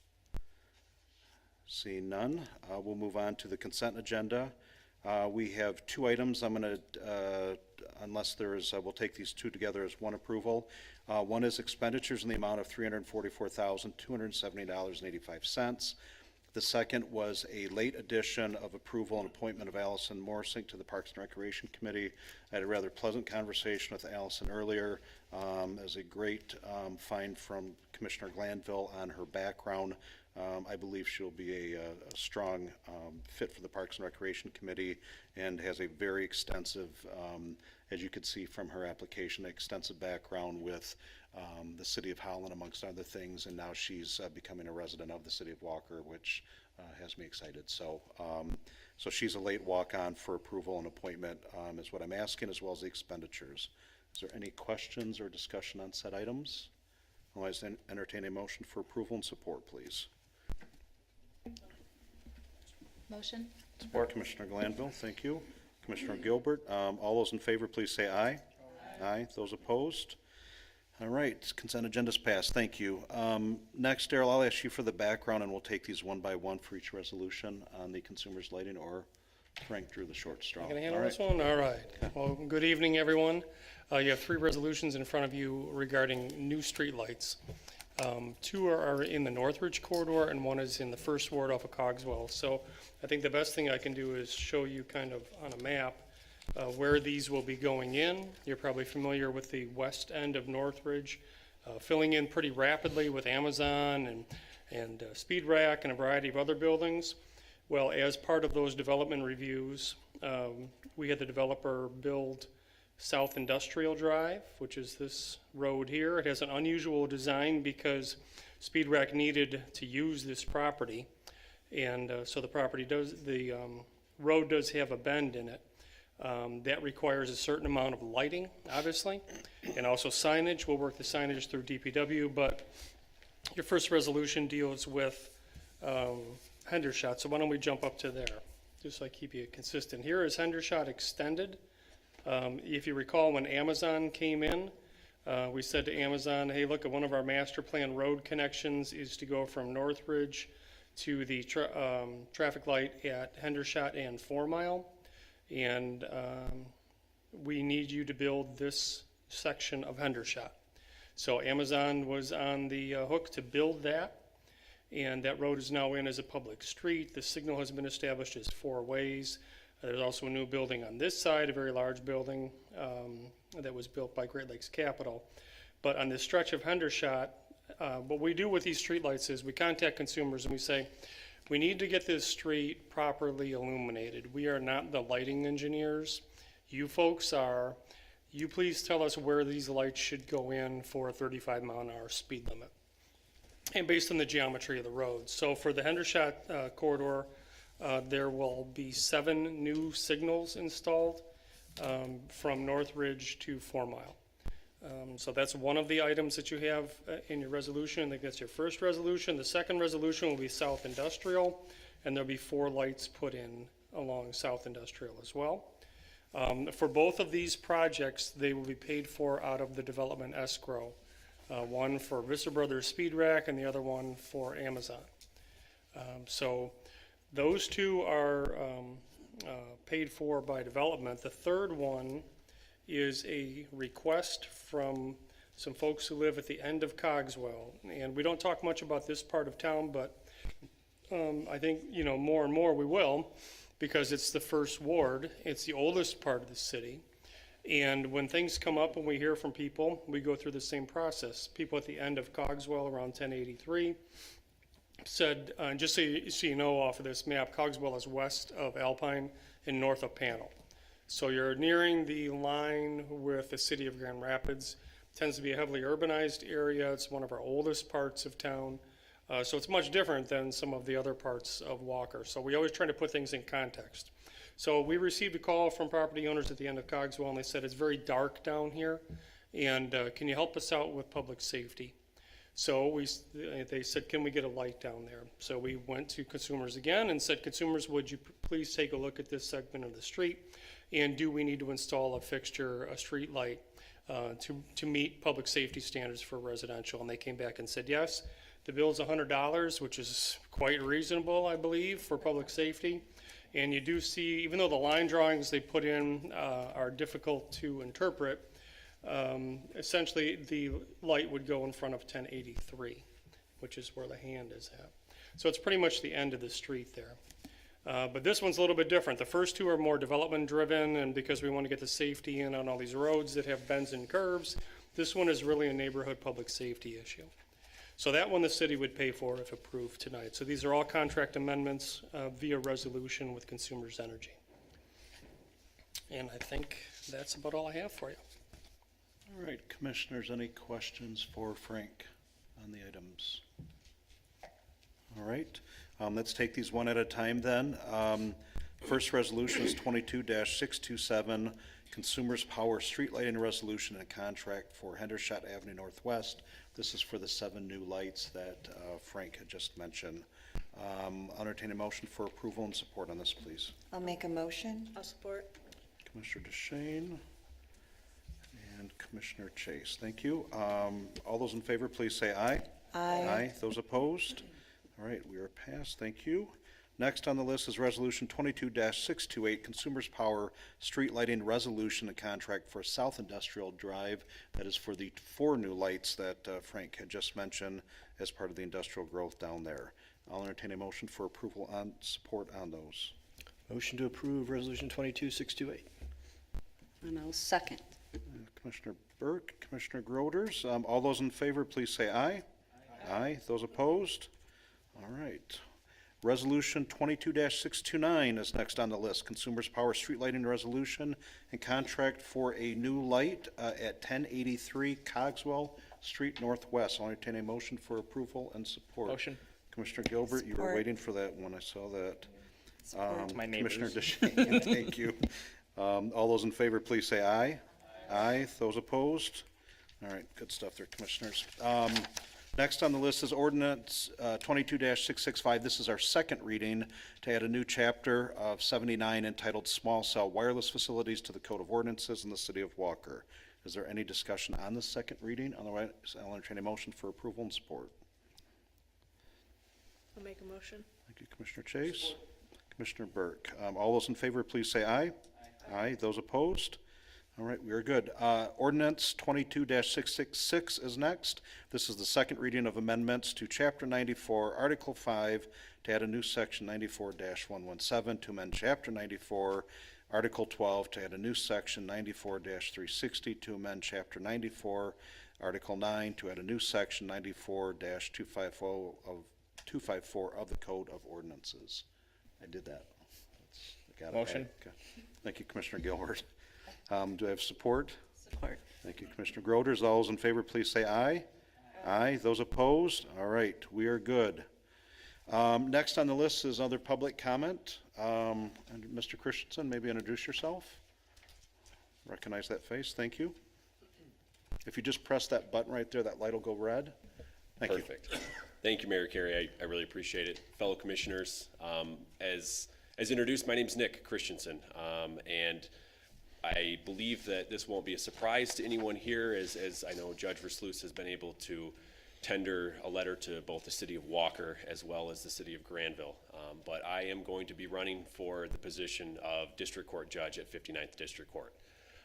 Seeing none, we'll move on to the consent agenda. We have 2 items. I'm going to, unless there is, we'll take these 2 together as one approval. One is expenditures in the amount of $344,270.85. The second was a late addition of approval and appointment of Alison Morsink to the Parks and Recreation Committee. I had a rather pleasant conversation with Alison earlier. As a great find from Commissioner Glanville on her background. I believe she'll be a strong fit for the Parks and Recreation Committee and has a very extensive, as you could see from her application, extensive background with the City of Holland, amongst other things, and now she's becoming a resident of the City of Walker, which has me excited. So, so she's a late walk-on for approval and appointment is what I'm asking, as well as the expenditures. Is there any questions or discussion on said items? Otherwise, entertain a motion for approval and support, please. Motion? Support. Commissioner Glanville, thank you. Commissioner Gilbert, all those in favor, please say aye. Aye. Aye. Those opposed? All right, consent agenda's passed, thank you. Next, Daryl, I'll ask you for the background, and we'll take these one by one for each resolution on the consumer's lighting, or Frank drew the short straw. Can I handle All right. this one? All right. Well, good evening, everyone. You have 3 resolutions in front of you regarding new streetlights. 2 are in the Northridge corridor, and 1 is in the first ward off of Cogswell. So I think the best thing I can do is show you kind of on a map where these will be going in. You're probably familiar with the west end of Northridge, filling in pretty rapidly with Amazon and Speed Rack and a variety of other buildings. Well, as part of those development reviews, we had the developer build South Industrial Drive, which is this road here. It has an unusual design because Speed Rack needed to use this property. And so the road does have a bend in it. That requires a certain amount of lighting, obviously, and also signage. We'll work the signage through DPW, but your first resolution deals with Hendershot, so why don't we jump up to there, just so I keep you consistent. Here is Hendershot extended. If you recall, when Amazon came in, we said to Amazon, hey, look, one of our master plan road connections is to go from Northridge to the traffic light at Hendershot and 4 Mile. And we need you to build this section of Hendershot. So Amazon was on the hook to build that, and that road is now in as a public street. The signal has been established as 4 ways. There's also a new building on this side, a very large building that was built by Great Lakes Capital. But on this stretch of Hendershot, what we do with these streetlights is we contact consumers and we say, we need to get this street properly illuminated. We are not the lighting engineers. You folks are. You please tell us where these lights should go in for a 35-mile-an-hour speed limit. and based on the geometry of the road. So for the Hendershot corridor, there will be 7 new signals installed from Northridge to 4 Mile. So that's one of the items that you have in your resolution. I think that's your first resolution. The second resolution will be South Industrial, and there'll be 4 lights put in along South Industrial as well. For both of these projects, they will be paid for out of the development escrow. One for Vista Brothers Speed Rack and the other one for Amazon. So those 2 are paid for by development. The third one is a request from some folks who live at the end of Cogswell. And we don't talk much about this part of town, but I think, you know, more and more we will, because it's the first ward. It's the oldest part of the city. And when things come up and we hear from people, we go through the same process. People at the end of Cogswell around 1083 said, just so you know off of this map, Cogswell is west of Alpine and north of Panel. So you're nearing the line with the city of Grand Rapids. It tends to be a heavily urbanized area. It's one of our oldest parts of town. So it's much different than some of the other parts of Walker. So we always try to put things in context. So we received a call from property owners at the end of Cogswell, and they said, it's very dark down here, and can you help us out with public safety? So they said, can we get a light down there? So we went to consumers again and said, consumers, would you please take a look at this segment of the street? And do we need to install a fixture, a street light, to meet public safety standards for residential? And they came back and said, yes. The bill's $100, which is quite reasonable, I believe, for public safety. And you do see, even though the line drawings they put in are difficult to interpret, essentially the light would go in front of 1083, which is where the hand is at. So it's pretty much the end of the street there. But this one's a little bit different. The first 2 are more development driven, and because we want to get the safety in on all these roads that have bends and curves, this one is really a neighborhood public safety issue. So that one the city would pay for if approved tonight. So these are all contract amendments via resolution with Consumers Energy. And I think that's about all I have for you. All right, commissioners, any questions for Frank on the items? All right, let's take these one at a time then. First resolution is 22-627, Consumers Power Street Lighting Resolution and Contract for Hendershot Avenue Northwest. This is for the 7 new lights that Frank had just mentioned. I'll entertain a motion for approval and support on this, please. I'll make a motion. I'll support. Commissioner DeShane and Commissioner Chase. Thank you. All those in favor, please say aye. Aye. Aye. Those opposed? All right, we are passed. Thank you. Next on the list is Resolution 22-628, Consumers Power Street Lighting Resolution and Contract for South Industrial Drive. That is for the 4 new lights that Frank had just mentioned as part of the industrial growth down there. I'll entertain a motion for approval and support on those. Motion to approve Resolution 22-628. And I'll second. Commissioner Burke, Commissioner Groders, all those in favor, please say aye. Aye. Those opposed? All right. Resolution 22-629 is next on the list. Consumers Power Street Lighting Resolution and Contract for a new light at 1083 Cogswell Street Northwest. I'll entertain a motion for approval and support. Motion. Commissioner Gilbert, you were Support. waiting for that one. I saw that. My neighbors. Commissioner DeShane, thank you. All those in favor, please say aye. Aye. Those opposed? All right, good stuff there, commissioners. Next on the list is Ordinance 22-665. This is our second reading to add a new chapter of 79 entitled Small Cell Wireless Facilities to the Code of Ordinances in the City of Walker. Is there any discussion on the second reading? Otherwise, I'll entertain a motion for approval and support. I'll make a motion. Thank you, Commissioner Chase. Commissioner Burke. All those in favor, please say aye. Aye. Those opposed? All right, we are good. Ordinance 22-666 is next. This is the second reading of amendments to Chapter 94, Article 5, to add a new Section 94-117, to amend Chapter 94, Article 12, to add a new Section 94-360, to amend Chapter 94, Article 9, to add a new Section 94-254 of the Code of Ordinances. I did that. I got it. Motion. Okay. Thank you, Commissioner Gilbert. Do I have support? Support. Thank you, Commissioner Groders. All those in favor, please say aye. Aye. Those opposed? All right, we are good. Next on the list is other public comment. And Mr. Christensen, maybe introduce yourself. Recognize that face, thank you. If you just press that button right there, that light will go red. Thank you. Perfect. Thank you, Mayor Carey. I really appreciate it. Fellow commissioners, as introduced, my name's Nick Christensen, and I believe that this won't be a surprise to anyone here, as I know Judge Versluis has been able to tender a letter to both the city of Walker as well as the city of Granville. But I am going to be running for the position of District Court Judge at 59th District Court.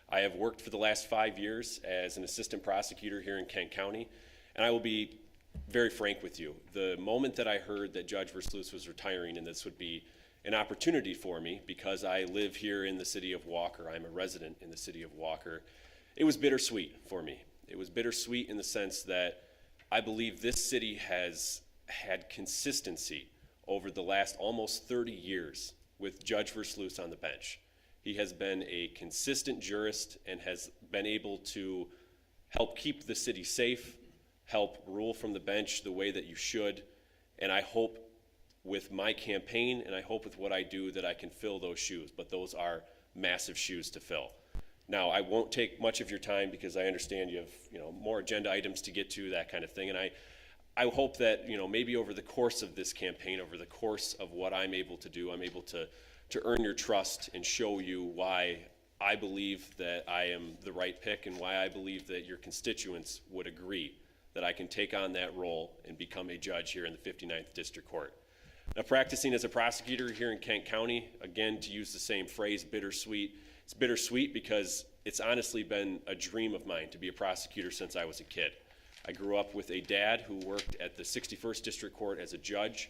I have worked for the last 5 years as an assistant prosecutor here in Kent County, and I will be very frank with you. The moment that I heard that Judge Versluis was retiring and this would be an opportunity for me, because I live here in the city of Walker, I'm a resident in the city of Walker, it was bittersweet for me. It was bittersweet in the sense that I believe this city has had consistency over the last almost 30 years with Judge Versluis on the bench. He has been a consistent jurist and has been able to help keep the city safe, help rule from the bench the way that you should, and I hope with my campaign and I hope with what I do that I can fill those shoes, but those are massive shoes to fill. Now, I won't take much of your time because I understand you have, more agenda items to get to, that kind of thing, and I hope that, maybe over the course of this campaign, over the course of what I'm able to do, I'm able to earn your trust and show you why I believe that I am the right pick and why I believe that your constituents would agree that I can take on that role and become a judge here in the 59th District Court. Now, practicing as a prosecutor here in Kent County, again, to use the same phrase, bittersweet. It's bittersweet because it's honestly been a dream of mine to be a prosecutor since I was a kid. I grew up with a dad who worked at the 61st District Court as a judge,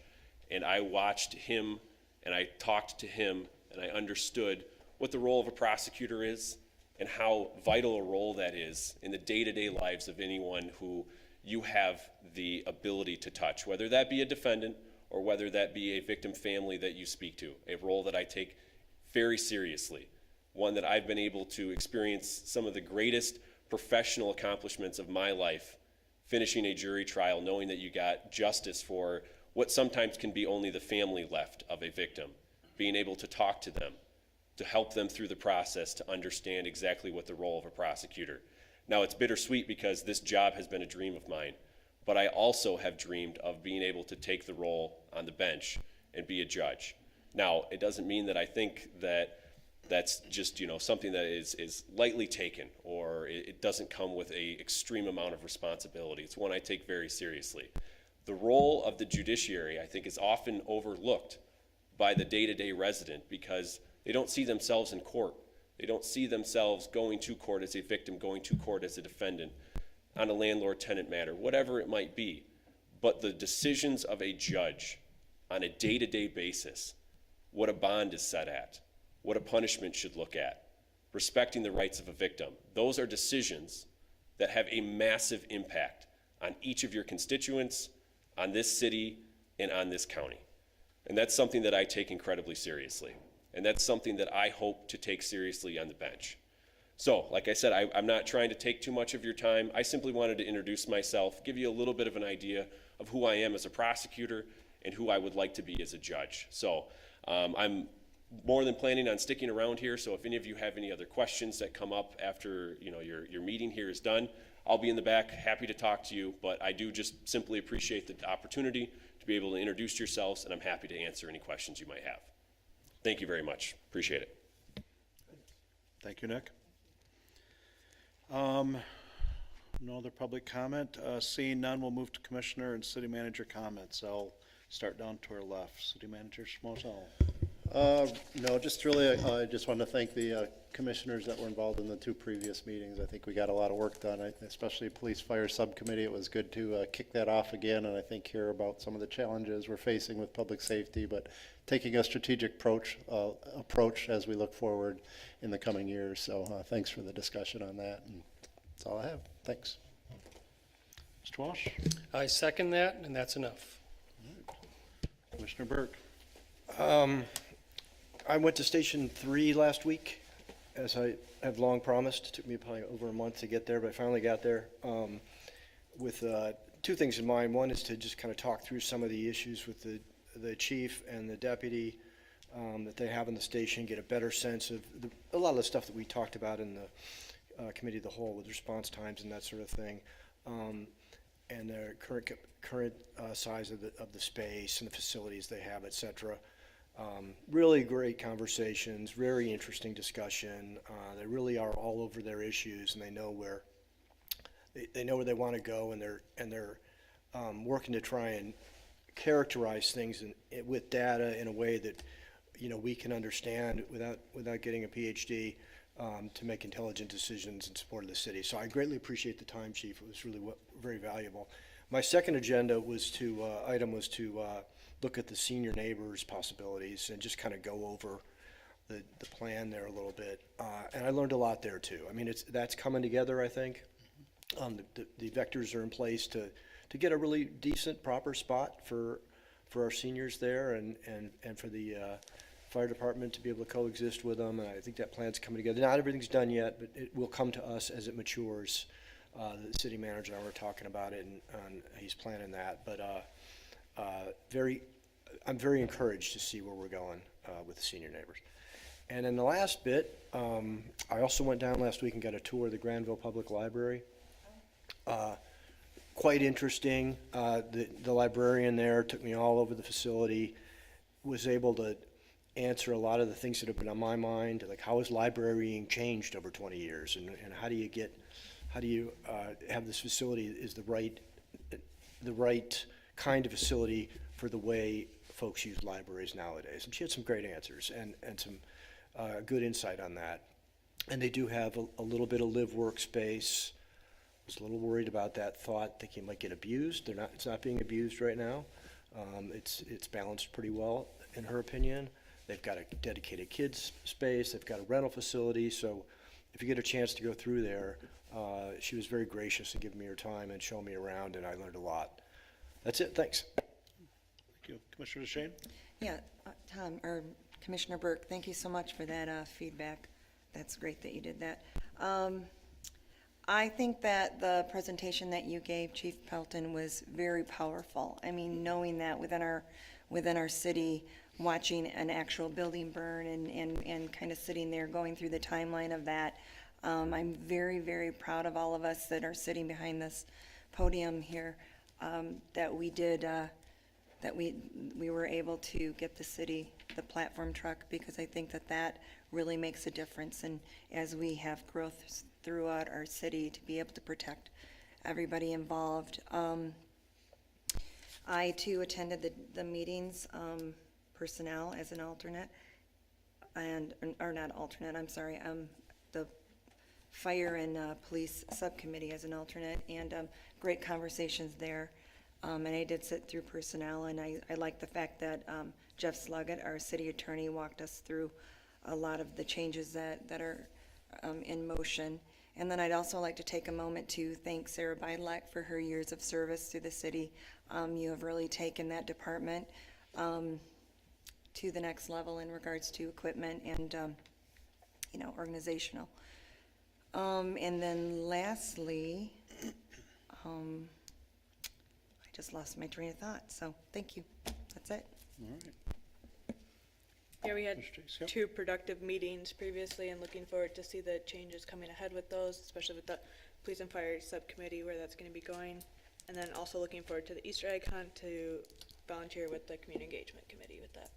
and I watched him and I talked to him and I understood what the role of a prosecutor is and how vital a role that is in the day-to-day lives of anyone who you have the ability to touch, whether that be a defendant or whether that be a victim family that you speak to, a role that I take very seriously, one that I've been able to experience some of the greatest professional accomplishments of my life, finishing a jury trial, knowing that you got justice for what sometimes can be only the family left of a victim, being able to talk to them, to help them through the process to understand exactly what the role of a prosecutor. Now, it's bittersweet because this job has been a dream of mine, but I also have dreamed of being able to take the role on the bench and be a judge. Now, it doesn't mean that I think that that's just, something that is lightly taken, or it doesn't come with an extreme amount of responsibility. It's one I take very seriously. The role of the judiciary, I think, is often overlooked by the day-to-day resident because they don't see themselves in court. They don't see themselves going to court as a victim, going to court as a defendant on a landlord-tenant matter, whatever it might be. But the decisions of a judge on a day-to-day basis, what a bond is set at, what a punishment should look at, respecting the rights of a victim, those are decisions that have a massive impact on each of your constituents, on this city, and on this county. And that's something that I take incredibly seriously. And that's something that I hope to take seriously on the bench. So, like I said, I'm not trying to take too much of your time. I simply wanted to introduce myself, give you a little bit of an idea of who I am as a prosecutor and who I would like to be as a judge. So, I'm more than planning on sticking around here, so if any of you have any other questions that come up after your meeting here is done, I'll be in the back, happy to talk to you, but I do just simply appreciate the opportunity to be able to introduce yourselves, and I'm happy to answer any questions you might have. Thank you very much. Appreciate it. Thank you, Nick. No other public comment. Seeing none, we'll move to Commissioner and City Manager comments. I'll start down to our left. City Manager Schmozel. No, just really, I just wanted to thank the commissioners that were involved in the two previous meetings. I think we got a lot of work done, especially Police Fire Subcommittee. It was good to kick that off again, and I think hear about some of the challenges we're facing with public safety, but taking a strategic approach as we look forward in the coming years. So thanks for the discussion on that, and that's all I have. Thanks. Mr. Walsh? I second that, and that's enough. Commissioner Burke? I went to Station 3 last week, as I have long promised. It took me probably over a month to get there, but I finally got there with two things in mind. One is to just kind of talk through some of the issues with the chief and the deputy that they have in the station, get a better sense of a lot of the stuff that we talked about in the committee of the whole with response times and that sort of thing, and their current size of the space and the facilities they have, et cetera. Really great conversations, very interesting discussion. They really are all over their issues, and they know where they want to go, and they're working to try and characterize things with data in a way that we can understand without getting a PhD, to make intelligent decisions in support of the city. So I greatly appreciate the time, Chief. It was really very valuable. My second agenda item was to look at the senior neighbors possibilities and just kind of go over the plan there a little bit. And I learned a lot there too. I mean, that's coming together, I think. The vectors are in place to get a really decent, proper spot for our seniors there and for the fire department to be able to coexist with them. And I think that plan's coming together. Not everything's done yet, but it will come to us as it matures. The city manager and I were talking about it, and he's planning that. But I'm very encouraged to see where we're going with the senior neighbors. And then the last bit, I also went down last week and got a tour of the Granville Public Library. Quite interesting. The librarian there took me all over the facility, was able to answer a lot of the things that have been on my mind, like how has librarying changed over 20 years, and how do you have this facility is the right kind of facility for the way folks use libraries nowadays. And she had some great answers and some good insight on that. And they do have a little bit of live workspace. I was a little worried about that thought, thinking it might get abused. It's not being abused right now. It's balanced pretty well, in her opinion. They've got a dedicated kids space. They've got a rental facility. So if you get a chance to go through there, she was very gracious in giving me her time and showing me around, and I learned a lot. That's it. Thanks. Thank you. Commissioner DeShane? Yeah, Tom, or Commissioner Burke, thank you so much for that feedback. That's great that you did that. I think that the presentation that you gave, Chief Pelton, was very powerful. I mean, knowing that within our city, watching an actual building burn and kind of sitting there going through the timeline of that, I'm very, very proud of all of us that are sitting behind this podium here, that we did, that we were able to get the city the platform truck, because I think that really makes a difference. And as we have growth throughout our city, to be able to protect everybody involved. I too attended the meetings, personnel as an alternate, or not alternate, I'm sorry, the fire and police subcommittee as an alternate, and great conversations there. And I did sit through personnel, and I like the fact that Jeff Sluggett, our city attorney, walked us through a lot of the changes that are in motion. And then I'd also like to take a moment to thank Sarah Bidlack for her years of service to the city. You have really taken that department to the next level in regards to equipment and organizational. And then lastly, I just lost my train of thought, so thank you. That's it. All right. Yeah, we had Mr. Chase, yep. 2 productive meetings previously, and looking forward to see the changes coming ahead with those, especially with the police and fire subcommittee, where that's going to be going. And then also looking forward to the Easter egg hunt, to volunteer with the community engagement committee with that.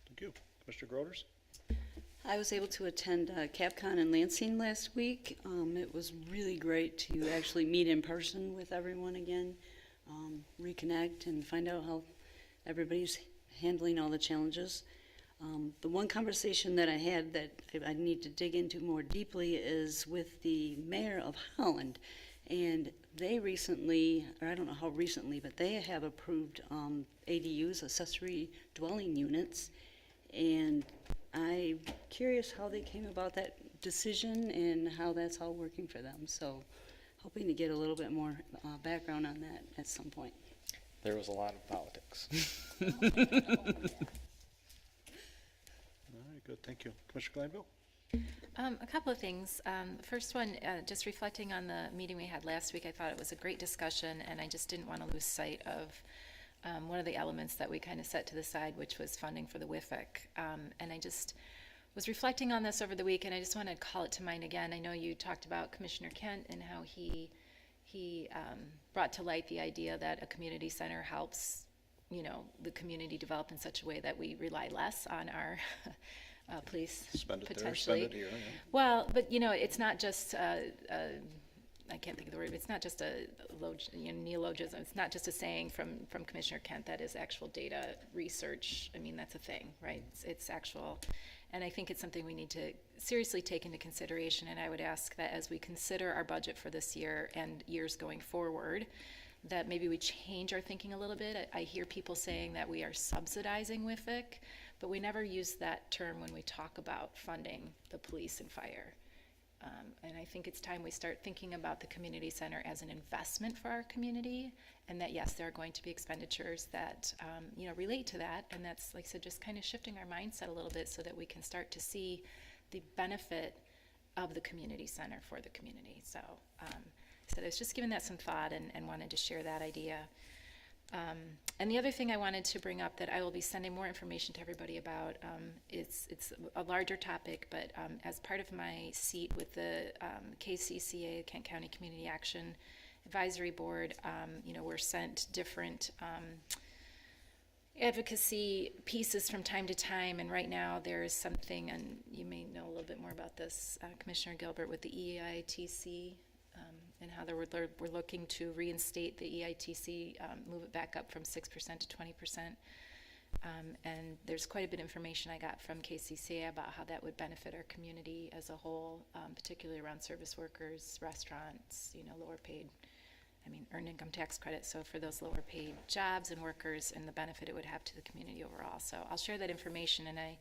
Thank you. Commissioner Groders? I was able to attend CapCon in Lansing last week. It was really great to actually meet in person with everyone again, reconnect and find out how everybody's handling all the challenges. The one conversation that I had that I need to dig into more deeply is with the mayor of Holland. And they recently, or I don't know how recently, but they have approved ADUs, accessory dwelling units. And I'm curious how they came about that decision and how that's all working for them. So hoping to get a little bit more background on that at some point. There was a lot of politics. All right, good. Thank you. Commissioner Glanville? A couple of things. The first one, just reflecting on the meeting we had last week, I thought it was a great discussion, and I just didn't want to lose sight of one of the elements that we kind of set to the side, which was funding for the WIFIC. And I just was reflecting on this over the week, and I just want to call it to mind again. I know you talked about Commissioner Kent and how he brought to light the idea that a community center helps, you know, the community develop in such a way that we rely less on our police Spend it there, potentially. spend it here, yeah. Well, but you know, it's not just I can't think of the word, but it's not just a neologism. It's not just a saying from Commissioner Kent. That is actual data research. I mean, that's a thing, right? It's actual. And I think it's something we need to seriously take into consideration. And I would ask that as we consider our budget for this year and years going forward, that maybe we change our thinking a little bit. I hear people saying that we are subsidizing WIFIC, but we never use that term when we talk about funding the police and fire. And I think it's time we start thinking about the community center as an investment for our community, and that yes, there are going to be expenditures that you know, relate to that, and that's, like I said, just kind of shifting our mindset a little bit so that we can start to see the benefit of the community center for the community. So I was just giving that some thought and wanted to share that idea. And the other thing I wanted to bring up that I will be sending more information to everybody about, it's a larger topic, but as part of my seat with the KCCA, Kent County Community Action Advisory Board, you know, we're sent different advocacy pieces from time to time, and right now there is something, and you may know a little bit more about this, Commissioner Gilbert, with the EITC, and how we're looking to reinstate the EITC, move it back up from 6% to 20%. And there's quite a bit of information I got from KCCA about how that would benefit our community as a whole, particularly around service workers, restaurants, you know, lower paid, earned income tax credit. So for those lower paid jobs and workers, and the benefit it would have to the community overall. So I'll share that information, and I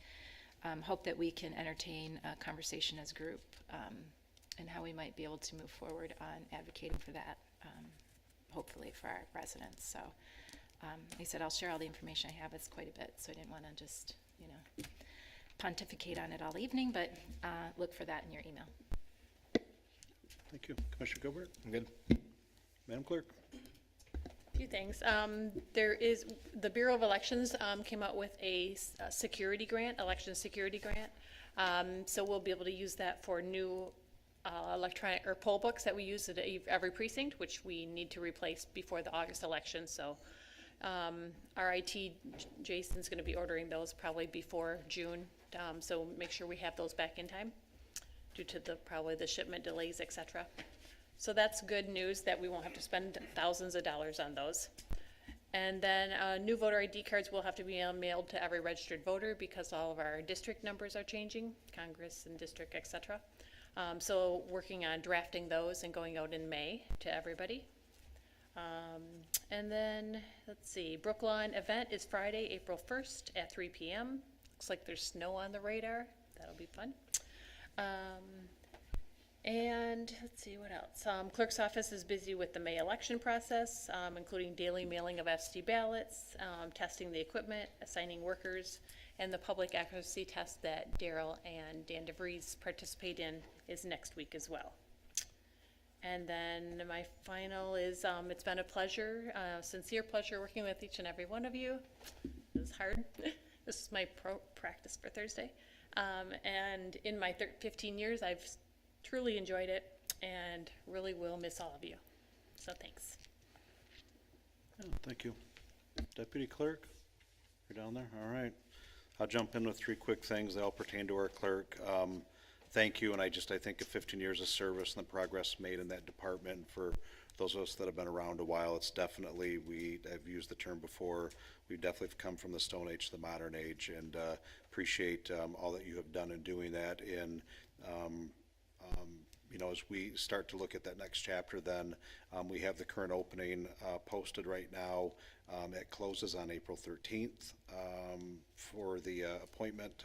hope that we can entertain a conversation as a group, and how we might be able to move forward on advocating for that, hopefully for our residents. So, like I said, I'll share all the information I have. It's quite a bit, so I didn't want to just, you know, pontificate on it all evening, but look for that in your email. Thank you. Commissioner Gilbert? I'm good. Madam Clerk? Few things. There is, the Bureau of Elections came out with a security grant, election security grant. So we'll be able to use that for new electronic or poll books that we use at every precinct, which we need to replace before the August election. So our IT, Jason's going to be ordering those probably before June. So make sure we have those back in time due to probably the shipment delays, etc. So that's good news that we won't have to spend thousands of dollars on those. And then new voter ID cards will have to be mailed to every registered voter because all of our district numbers are changing, Congress and district, etc. So working on drafting those and going out in May to everybody. And then, let's see, Brooklawn event is Friday, April 1st at 3 p.m. Looks like there's snow on the radar. That'll be fun. And let's see what else. Clerk's office is busy with the May election process, including daily mailing of absentee ballots, testing the equipment, assigning workers, and the public accuracy test that Daryl and Dan DeVries participate in is next week as well. And then my final is, it's been a pleasure, sincere pleasure working with each and every one of you. It was hard. This is my practice for Thursday. And in my 15 years, I've truly enjoyed it and really will miss all of you. So thanks. Oh, thank you. Deputy Clerk, you're down there? All right. I'll jump in with 3 quick things that all pertain to our clerk. Thank you, and I think of 15 years of service and the progress made in that department. For those of us that have been around a while, it's definitely, I've used the term before, we've definitely come from the Stone Age to the modern age, and appreciate all that you have done in doing that. And you know, as we start to look at that next chapter, then we have the current opening posted right now. It closes on April 13th for the appointment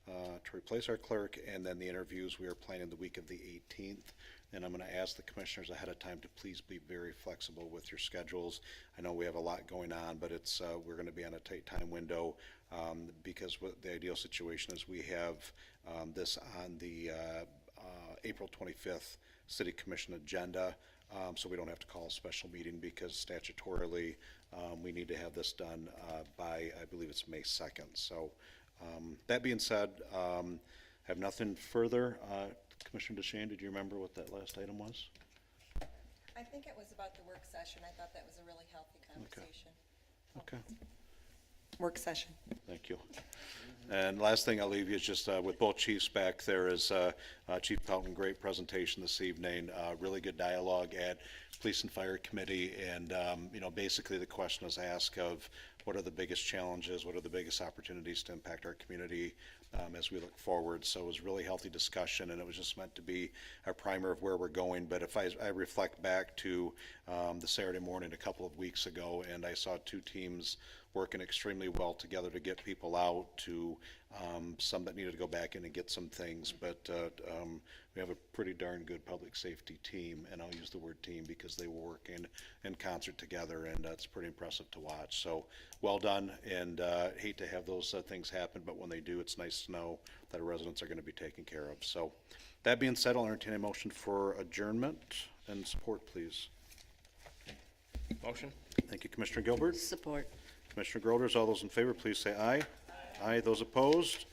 to replace our clerk, and then the interviews we are planning the week of the 18th. And I'm going to ask the commissioners ahead of time to please be very flexible with your schedules. I know we have a lot going on, but it's, we're going to be on a tight time window, because what the ideal situation is we have this on the April 25th City Commission agenda, so we don't have to call a special meeting because statutorily, we need to have this done by, I believe it's May 2nd. So that being said, have nothing further. Commissioner DeShane, did you remember what that last item was? I think it was about the work session. I thought that was a really healthy conversation. Okay, Work session. thank you. And last thing I'll leave you is just with both chiefs back there is Chief Pelton, great presentation this evening, really good dialogue at Police and Fire Committee, and you know, basically the question was asked of what are the biggest challenges, what are the biggest opportunities to impact our community as we look forward. So it was a really healthy discussion, and it was just meant to be a primer of where we're going. But if I reflect back to the Saturday morning a couple of weeks ago, and I saw two teams working extremely well together to get people out, to some that needed to go back in and get some things, but we have a pretty darn good public safety team, and I'll use the word team because they were working in concert together, and it's pretty impressive to watch. So well done, and hate to have those things happen, but when they do, it's nice to know that our residents are going to be taken care of. So that being said, I'll entertain a motion for adjournment and support, please. Motion? Thank you, Commissioner Gilbert. Support. Commissioner Groders, all those in favor, please say aye. Aye. Those opposed?